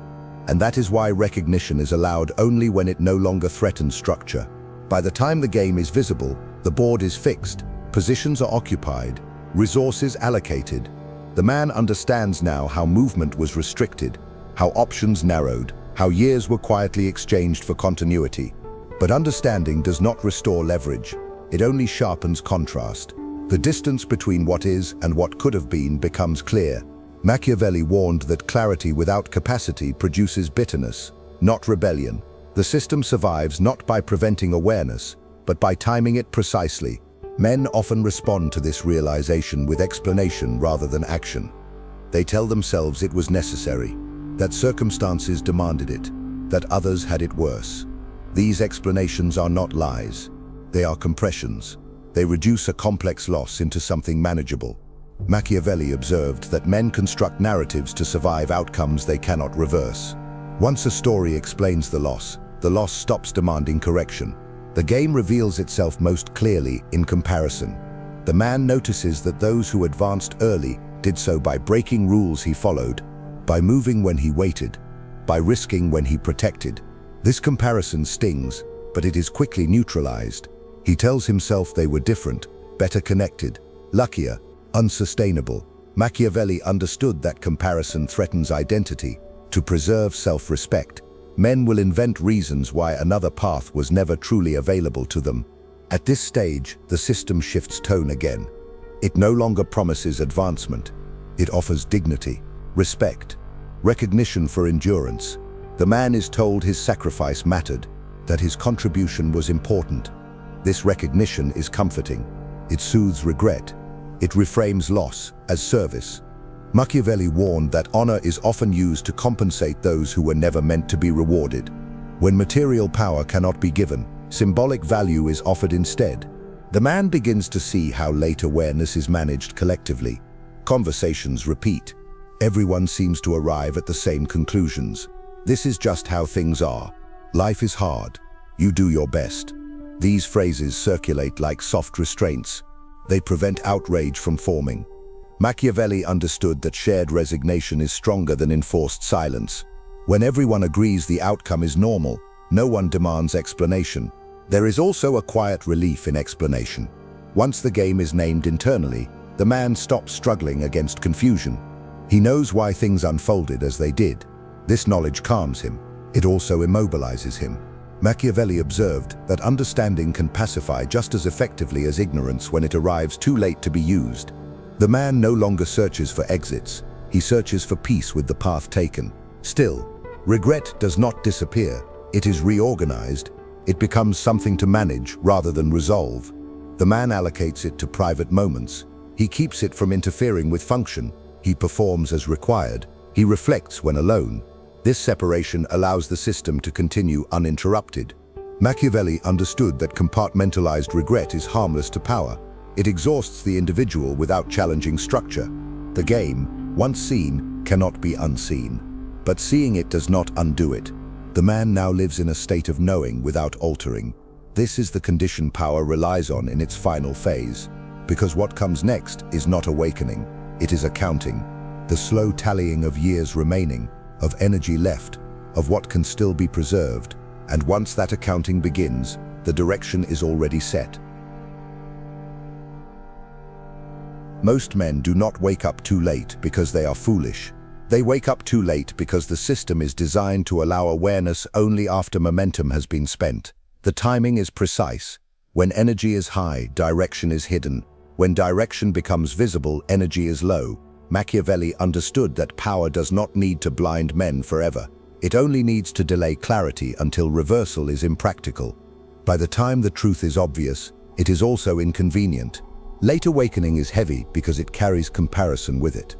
And that is why recognition is allowed only when it no longer threatens structure. By the time the game is visible, the board is fixed, positions are occupied, resources allocated. The man understands now how movement was restricted, how options narrowed, how years were quietly exchanged for continuity. But understanding does not restore leverage. It only sharpens contrast. The distance between what is and what could have been becomes clear. Machiavelli warned that clarity without capacity produces bitterness, not rebellion. The system survives not by preventing awareness, but by timing it precisely. Men often respond to this realization with explanation rather than action. They tell themselves it was necessary, that circumstances demanded it, that others had it worse. These explanations are not lies. They are compressions. They reduce a complex loss into something manageable. Machiavelli observed that men construct narratives to survive outcomes they cannot reverse. Once a story explains the loss stops demanding correction. The game reveals itself most clearly in comparison. The man notices that those who advanced early did so by breaking rules he followed, by moving when he waited, by risking when he protected. This comparison stings, but it is quickly neutralized. He tells himself they were different, better connected, luckier, unsustainable. Machiavelli understood that comparison threatens identity. To preserve self-respect, men will invent reasons why another path was never truly available to them. At this stage, the system shifts tone again. It no longer promises advancement. It offers dignity, respect, recognition for endurance. The man is told his sacrifice mattered, that his contribution was important. This recognition is comforting. It soothes regret. It reframes loss as service. Machiavelli warned that honor is often used to compensate those who were never meant to be rewarded. When material power cannot be given, symbolic value is offered instead. The man begins to see how late awareness is managed collectively. Conversations repeat. Everyone seems to arrive at the same conclusions. This is just how things are. Life is hard. You do your best. These phrases circulate like soft restraints. They prevent outrage from forming. Machiavelli understood that shared resignation is stronger than enforced silence. When everyone agrees the outcome is normal, no one demands explanation. There is also a quiet relief in explanation. Once the game is named internally, the man stops struggling against confusion. He knows why things unfolded as they did. This knowledge calms him. It also immobilizes him. Machiavelli observed that understanding can pacify just as effectively as ignorance when it arrives too late to be used. The man no longer searches for exits. He searches for peace with the path taken. Still, regret does not disappear. It is reorganized. It becomes something to manage rather than resolve. The man allocates it to private moments. He keeps it from interfering with function. He performs as required. He reflects when alone. This separation allows the system to continue uninterrupted. Machiavelli understood that compartmentalized regret is harmless to power. It exhausts the individual without challenging structure. The game, once seen, cannot be unseen. But seeing it does not undo it. The man now lives in a state of knowing without altering. This is the condition power relies on in its final phase. Because what comes next is not awakening, it is accounting. The slow tallying of years remaining, of energy left, of what can still be preserved. And once that accounting begins, the direction is already set. Most men do not wake up too late because they are foolish. They wake up too late because the system is designed to allow awareness only after momentum has been spent. The timing is precise. When energy is high, direction is hidden. When direction becomes visible, energy is low. Machiavelli understood that power does not need to blind men forever. It only needs to delay clarity until reversal is impractical. By the time the truth is obvious, it is also inconvenient. Late awakening is heavy because it carries comparison with it.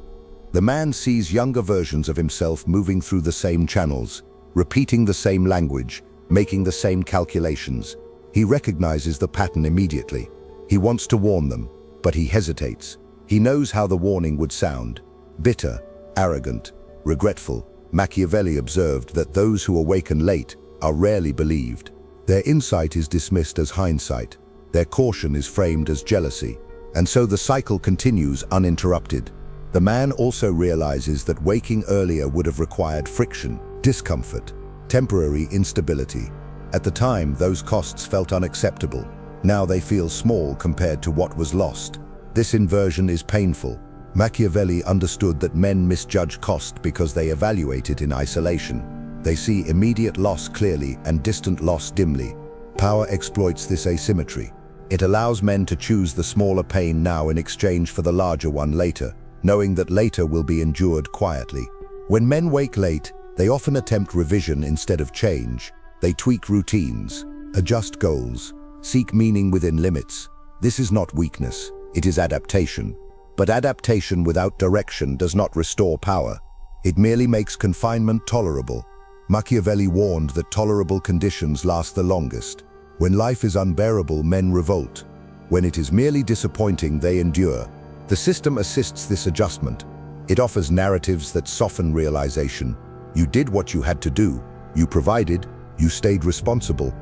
The man sees younger versions of himself moving through the same channels, repeating the same language, making the same calculations. He recognizes the pattern immediately. He wants to warn them, but he hesitates. He knows how the warning would sound: bitter, arrogant, regretful. Machiavelli observed that those who awaken late are rarely believed. Their insight is dismissed as hindsight. Their caution is framed as jealousy. And so the cycle continues uninterrupted. The man also realizes that waking earlier would have required friction, discomfort, temporary instability. At the time, those costs felt unacceptable. Now they feel small compared to what was lost. This inversion is painful. Machiavelli understood that men misjudge cost because they evaluate it in isolation. They see immediate loss clearly and distant loss dimly. Power exploits this asymmetry. It allows men to choose the smaller pain now in exchange for the larger one later, knowing that later will be endured quietly. When men wake late, they often attempt revision instead of change. They tweak routines, adjust goals, seek meaning within limits. This is not weakness, it is adaptation. But adaptation without direction does not restore power. It merely makes confinement tolerable. Machiavelli warned that tolerable conditions last the longest. When life is unbearable, men revolt. When it is merely disappointing, they endure. The system assists this adjustment. It offers narratives that soften realization. You did what you had to do. You provided. You stayed responsible.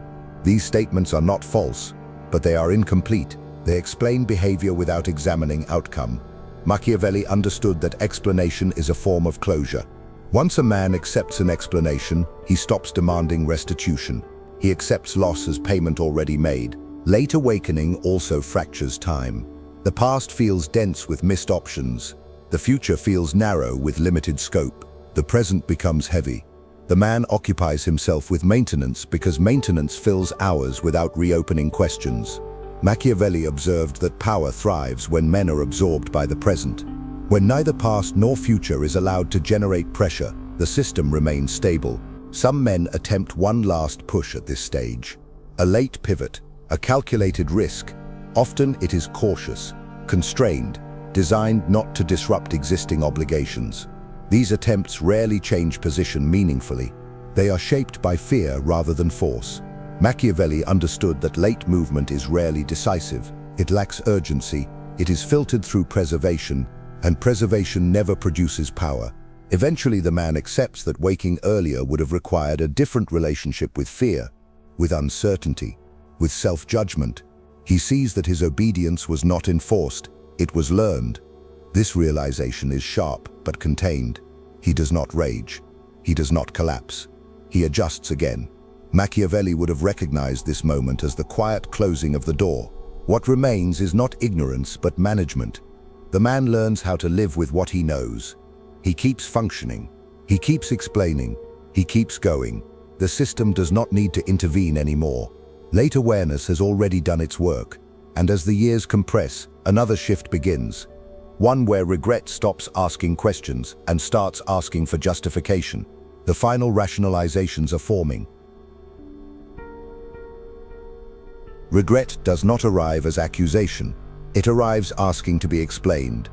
These statements are not false, but they are incomplete. They explain behavior without examining outcome. Machiavelli understood that explanation is a form of closure. Once a man accepts an explanation, he stops demanding restitution. He accepts loss as payment already made. Late awakening also fractures time. The past feels dense with missed options. The future feels narrow with limited scope. The present becomes heavy. The man occupies himself with maintenance because maintenance fills hours without reopening questions. Machiavelli observed that power thrives when men are absorbed by the present. When neither past nor future is allowed to generate pressure, the system remains stable. Some men attempt one last push at this stage. A late pivot, a calculated risk. Often it is cautious, constrained, designed not to disrupt existing obligations. These attempts rarely change position meaningfully. They are shaped by fear rather than force. Machiavelli understood that late movement is rarely decisive. It lacks urgency, it is filtered through preservation, and preservation never produces power. Eventually the man accepts that waking earlier would have required a different relationship with fear, with uncertainty, with self-judgment. He sees that his obedience was not enforced, it was learned. This realization is sharp but contained. He does not rage. He does not collapse. He adjusts again. Machiavelli would have recognized this moment as the quiet closing of the door. What remains is not ignorance but management. The man learns how to live with what he knows. He keeps functioning. He keeps explaining. He keeps going. The system does not need to intervene anymore. Late awareness has already done its work, and as the years compress, another shift begins. One where regret stops asking questions and starts asking for justification. The final rationalizations are forming. Regret does not arrive as accusation. It arrives asking to be explained.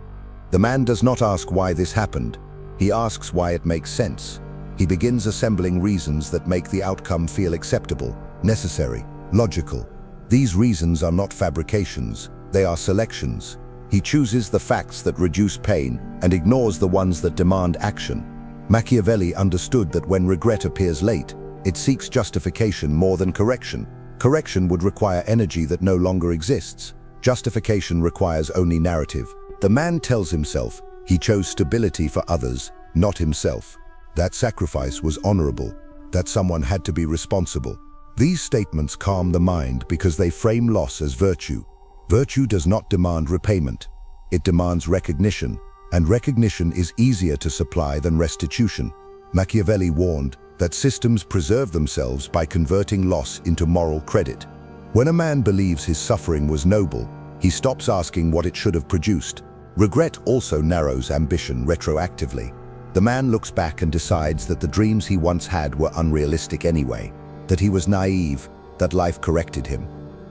The man does not ask why this happened. He asks why it makes sense. He begins assembling reasons that make the outcome feel acceptable, necessary, logical. These reasons are not fabrications, they are selections. He chooses the facts that reduce pain and ignores the ones that demand action. Machiavelli understood that when regret appears late, it seeks justification more than correction. Correction would require energy that no longer exists. Justification requires only narrative. The man tells himself he chose stability for others, not himself. That sacrifice was honorable, that someone had to be responsible. These statements calm the mind because they frame loss as virtue. Virtue does not demand repayment. It demands recognition, and recognition is easier to supply than restitution. Machiavelli warned that systems preserve themselves by converting loss into moral credit. When a man believes his suffering was noble, he stops asking what it should have produced. Regret also narrows ambition retroactively. The man looks back and decides that the dreams he once had were unrealistic anyway, that he was naive, that life corrected him.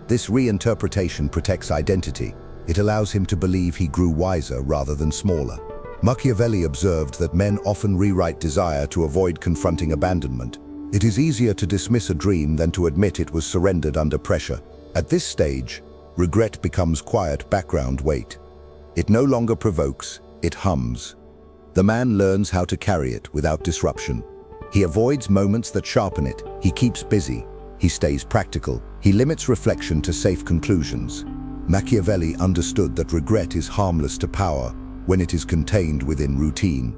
This reinterpretation protects identity. It allows him to believe he grew wiser rather than smaller. Machiavelli observed that men often rewrite desire to avoid confronting abandonment. It is easier to dismiss a dream than to admit it was surrendered under pressure. At this stage, regret becomes quiet background weight. It no longer provokes, it hums. The man learns how to carry it without disruption. He avoids moments that sharpen it. He keeps busy. He stays practical. He limits reflection to safe conclusions. Machiavelli understood that regret is harmless to power when it is contained within routine.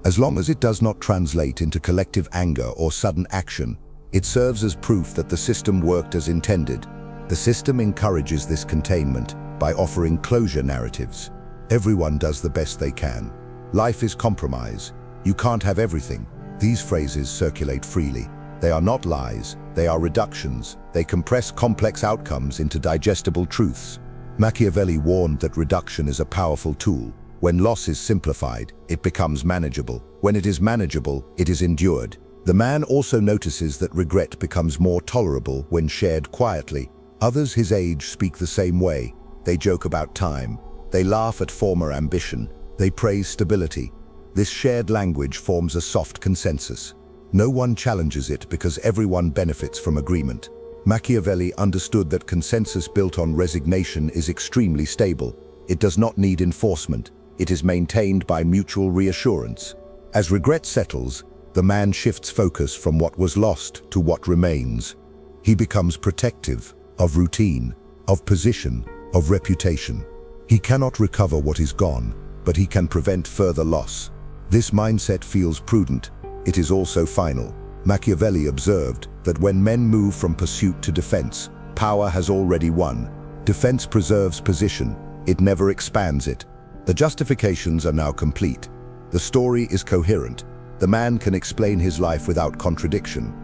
As long as it does not translate into collective anger or sudden action, it serves as proof that the system worked as intended. The system encourages this containment by offering closure narratives. Everyone does the best they can. Life is compromise. You can't have everything. These phrases circulate freely. They are not lies, they are reductions. They compress complex outcomes into digestible truths. Machiavelli warned that reduction is a powerful tool. When loss is simplified, it becomes manageable. When it is manageable, it is endured. The man also notices that regret becomes more tolerable when shared quietly. Others his age speak the same way. They joke about time. They laugh at former ambition. They praise stability. This shared language forms a soft consensus. No one challenges it because everyone benefits from agreement. Machiavelli understood that consensus built on resignation is extremely stable. It does not need enforcement. It is maintained by mutual reassurance. As regret settles, the man shifts focus from what was lost to what remains. He becomes protective of routine, of position, of reputation. He cannot recover what is gone, but he can prevent further loss. This mindset feels prudent. It is also final. Machiavelli observed that when men move from pursuit to defense, power has already won. Defense preserves position. It never expands it. The justifications are now complete. The story is coherent. The man can explain his life without contradiction.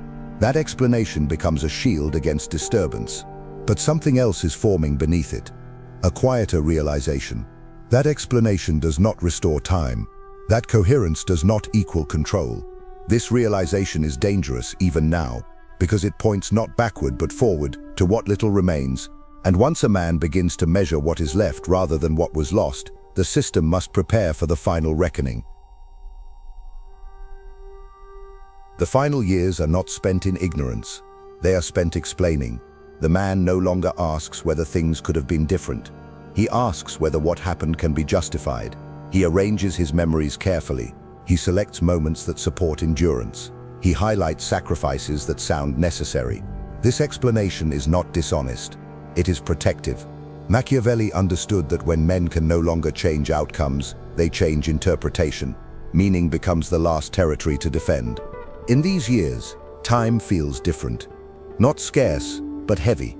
That explanation becomes a shield against disturbance. But something else is forming beneath it. A quieter realization. That explanation does not restore time. That coherence does not equal control. This realization is dangerous even now, because it points not backward but forward to what little remains. And once a man begins to measure what is left rather than what was lost, the system must prepare for the final reckoning. The final years are not spent in ignorance. They are spent explaining. The man no longer asks whether things could have been different. He asks whether what happened can be justified. He arranges his memories carefully. He selects moments that support endurance. He highlights sacrifices that sound necessary. This explanation is not dishonest. It is protective. Machiavelli understood that when men can no longer change outcomes, they change interpretation. Meaning becomes the last territory to defend. In these years, time feels different. Not scarce, but heavy.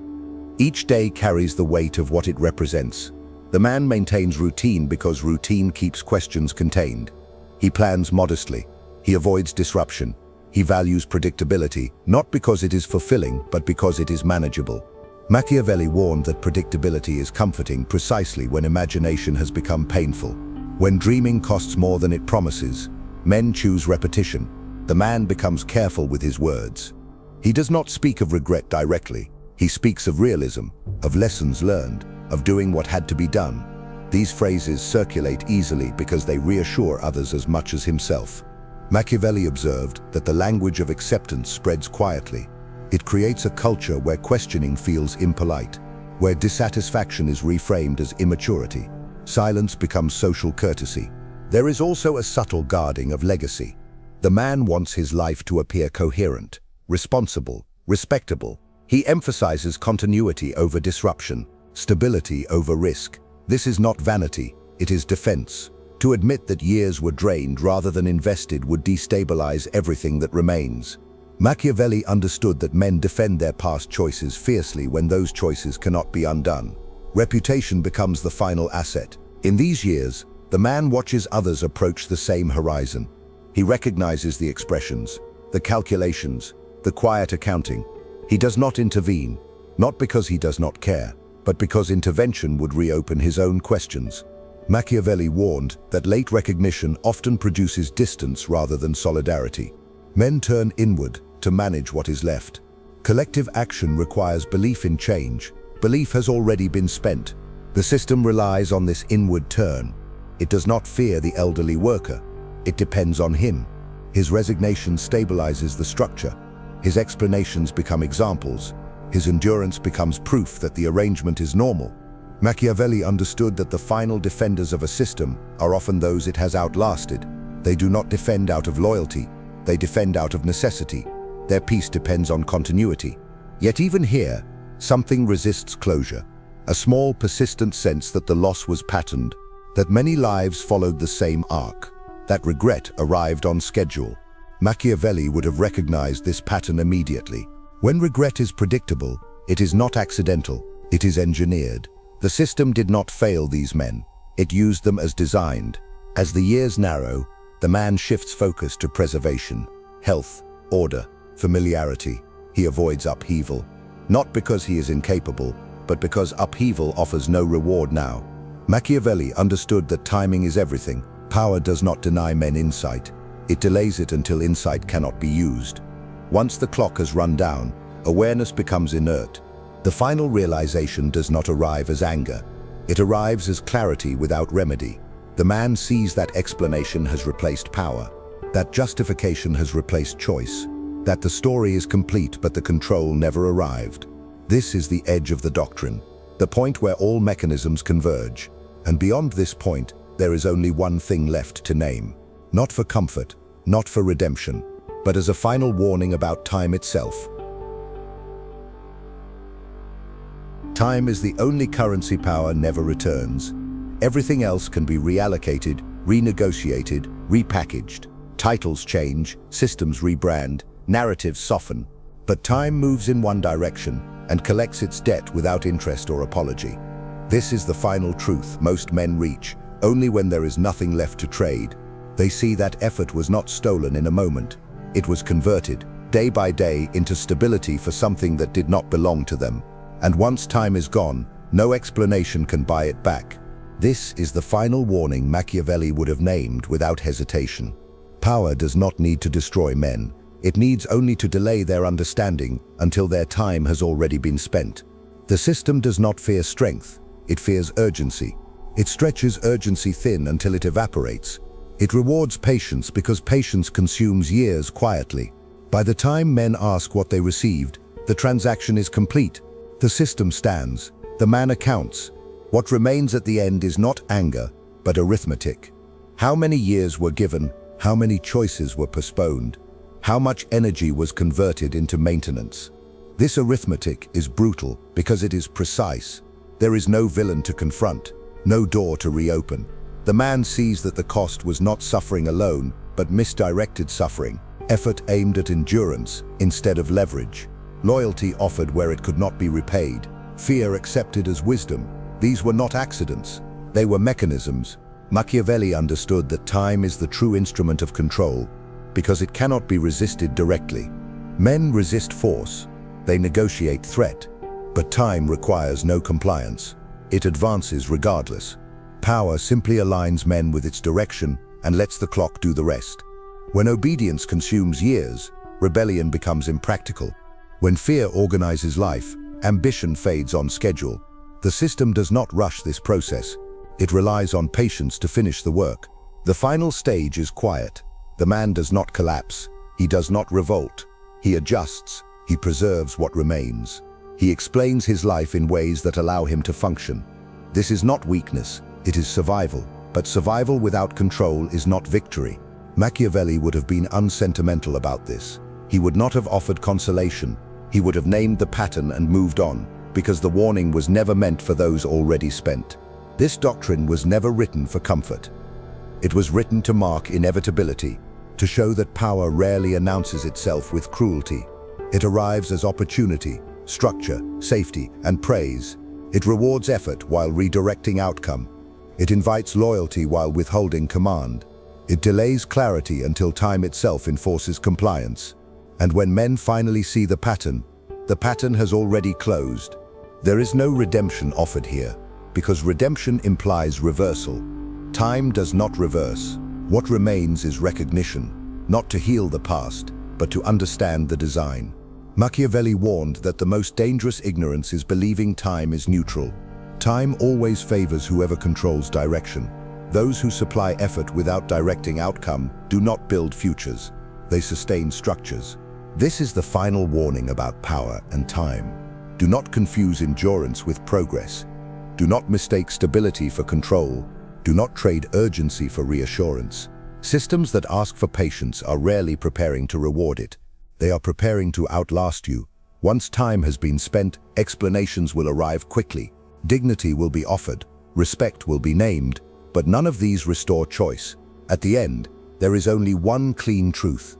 Each day carries the weight of what it represents. The man maintains routine because routine keeps questions contained. He plans modestly. He avoids disruption. He values predictability, not because it is fulfilling, but because it is manageable. Machiavelli warned that predictability is comforting precisely when imagination has become painful. When dreaming costs more than it promises, men choose repetition. The man becomes careful with his words. He does not speak of regret directly. He speaks of realism, of lessons learned, of doing what had to be done. These phrases circulate easily because they reassure others as much as himself. Machiavelli observed that the language of acceptance spreads quietly. It creates a culture where questioning feels impolite, where dissatisfaction is reframed as immaturity. Silence becomes social courtesy. There is also a subtle guarding of legacy. The man wants his life to appear coherent, responsible, respectable. He emphasizes continuity over disruption, stability over risk. This is not vanity, it is defense. To admit that years were drained rather than invested would destabilize everything that remains. Machiavelli understood that men defend their past choices fiercely when those choices cannot be undone. Reputation becomes the final asset. In these years, the man watches others approach the same horizon. He recognizes the expressions, the calculations, the quiet accounting. He does not intervene, not because he does not care, but because intervention would reopen his own questions. Machiavelli warned that late recognition often produces distance rather than solidarity. Men turn inward to manage what is left. Collective action requires belief in change. Belief has already been spent. The system relies on this inward turn. It does not fear the elderly worker. It depends on him. His resignation stabilizes the structure. His explanations become examples. His endurance becomes proof that the arrangement is normal. Machiavelli understood that the final defenders of a system are often those it has outlasted. They do not defend out of loyalty. They defend out of necessity. Their peace depends on continuity. Yet even here, something resists closure. A small, persistent sense that the loss was patterned, that many lives followed the same arc, that regret arrived on schedule. Machiavelli would have recognized this pattern immediately. When regret is predictable, it is not accidental, it is engineered. The system did not fail these men. It used them as designed. As the years narrow, the man shifts focus to preservation, health, order, familiarity. He avoids upheaval, not because he is incapable, but because upheaval offers no reward now. Machiavelli understood that timing is everything. Power does not deny men insight. It delays it until insight cannot be used. Once the clock has run down, awareness becomes inert. The final realization does not arrive as anger. It arrives as clarity without remedy. The man sees that explanation has replaced power, that justification has replaced choice, that the story is complete but the control never arrived. This is the edge of the doctrine, the point where all mechanisms converge. And beyond this point, there is only one thing left to name. Not for comfort, not for redemption, but as a final warning about time itself. Time is the only currency power never returns. Everything else can be reallocated, renegotiated, repackaged. Titles change, systems rebrand, narratives soften. But time moves in one direction and collects its debt without interest or apology. This is the final truth most men reach, only when there is nothing left to trade. They see that effort was not stolen in a moment. It was converted, day by day, into stability for something that did not belong to them. And once time is gone, no explanation can buy it back. This is the final warning Machiavelli would have named without hesitation. Power does not need to destroy men. It needs only to delay their understanding until their time has already been spent. The system does not fear strength. It fears urgency. It stretches urgency thin until it evaporates. It rewards patience because patience consumes years quietly. By the time men ask what they received, the transaction is complete. The system stands. The man accounts. What remains at the end is not anger, but arithmetic. How many years were given? How many choices were postponed? How much energy was converted into maintenance? This arithmetic is brutal because it is precise. There is no villain to confront, no door to reopen. The man sees that the cost was not suffering alone, but misdirected suffering, effort aimed at endurance instead of leverage, loyalty offered where it could not be repaid, fear accepted as wisdom. These were not accidents, they were mechanisms. Machiavelli understood that time is the true instrument of control, because it cannot be resisted directly. Men resist force, they negotiate threat, but time requires no compliance. It advances regardless. Power simply aligns men with its direction and lets the clock do the rest. When obedience consumes years, rebellion becomes impractical. When fear organizes life, ambition fades on schedule. The system does not rush this process. It relies on patience to finish the work. The final stage is quiet. The man does not collapse. He does not revolt. He adjusts. He preserves what remains. He explains his life in ways that allow him to function. This is not weakness, it is survival. But survival without control is not victory. Machiavelli would have been unsentimental about this. He would not have offered consolation. He would have named the pattern and moved on, because the warning was never meant for those already spent. This doctrine was never written for comfort. It was written to mark inevitability, to show that power rarely announces itself with cruelty. It arrives as opportunity, structure, safety, and praise. It rewards effort while redirecting outcome. It invites loyalty while withholding command. It delays clarity until time itself enforces compliance. And when men finally see the pattern has already closed. There is no redemption offered here. because redemption implies reversal. Time does not reverse. What remains is recognition, not to heal the past, but to understand the design. Machiavelli warned that the most dangerous ignorance is believing time is neutral. Time always favors whoever controls direction. Those who supply effort without directing outcome do not build futures. They sustain structures. This is the final warning about power and time. Do not confuse endurance with progress. Do not mistake stability for control. Do not trade urgency for reassurance. Systems that ask for patience are rarely preparing to reward it. They are preparing to outlast you. Once time has been spent, explanations will arrive quickly. Dignity will be offered. Respect will be named. But none of these restore choice. At the end, there is only one clean truth.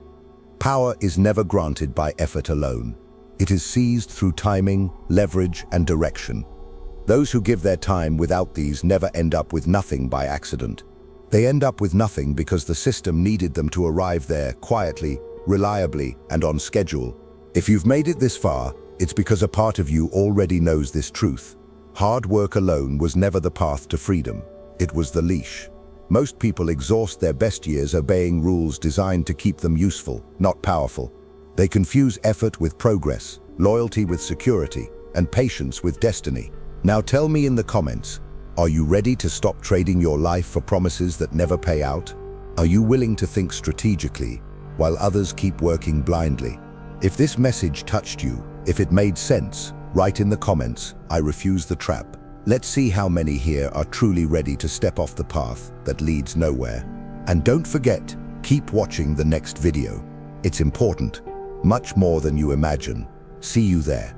Power is never granted by effort alone. It is seized through timing, leverage, and direction. Those who give their time without these never end up with nothing by accident. They end up with nothing because the system needed them to arrive there quietly, reliably, and on schedule. If you've made it this far, it's because a part of you already knows this truth. Hard work alone was never the path to freedom. It was the leash. Most people exhaust their best years obeying rules designed to keep them useful, not powerful. They confuse effort with progress, loyalty with security, and patience with destiny. Now tell me in the comments, are you ready to stop trading your life for promises that never pay out? Are you willing to think strategically, while others keep working blindly? If this message touched you, if it made sense, write in the comments, I refuse the trap. Let's see how many here are truly ready to step off the path that leads nowhere. And don't forget, keep watching the next video. It's important, much more than you imagine. See you there.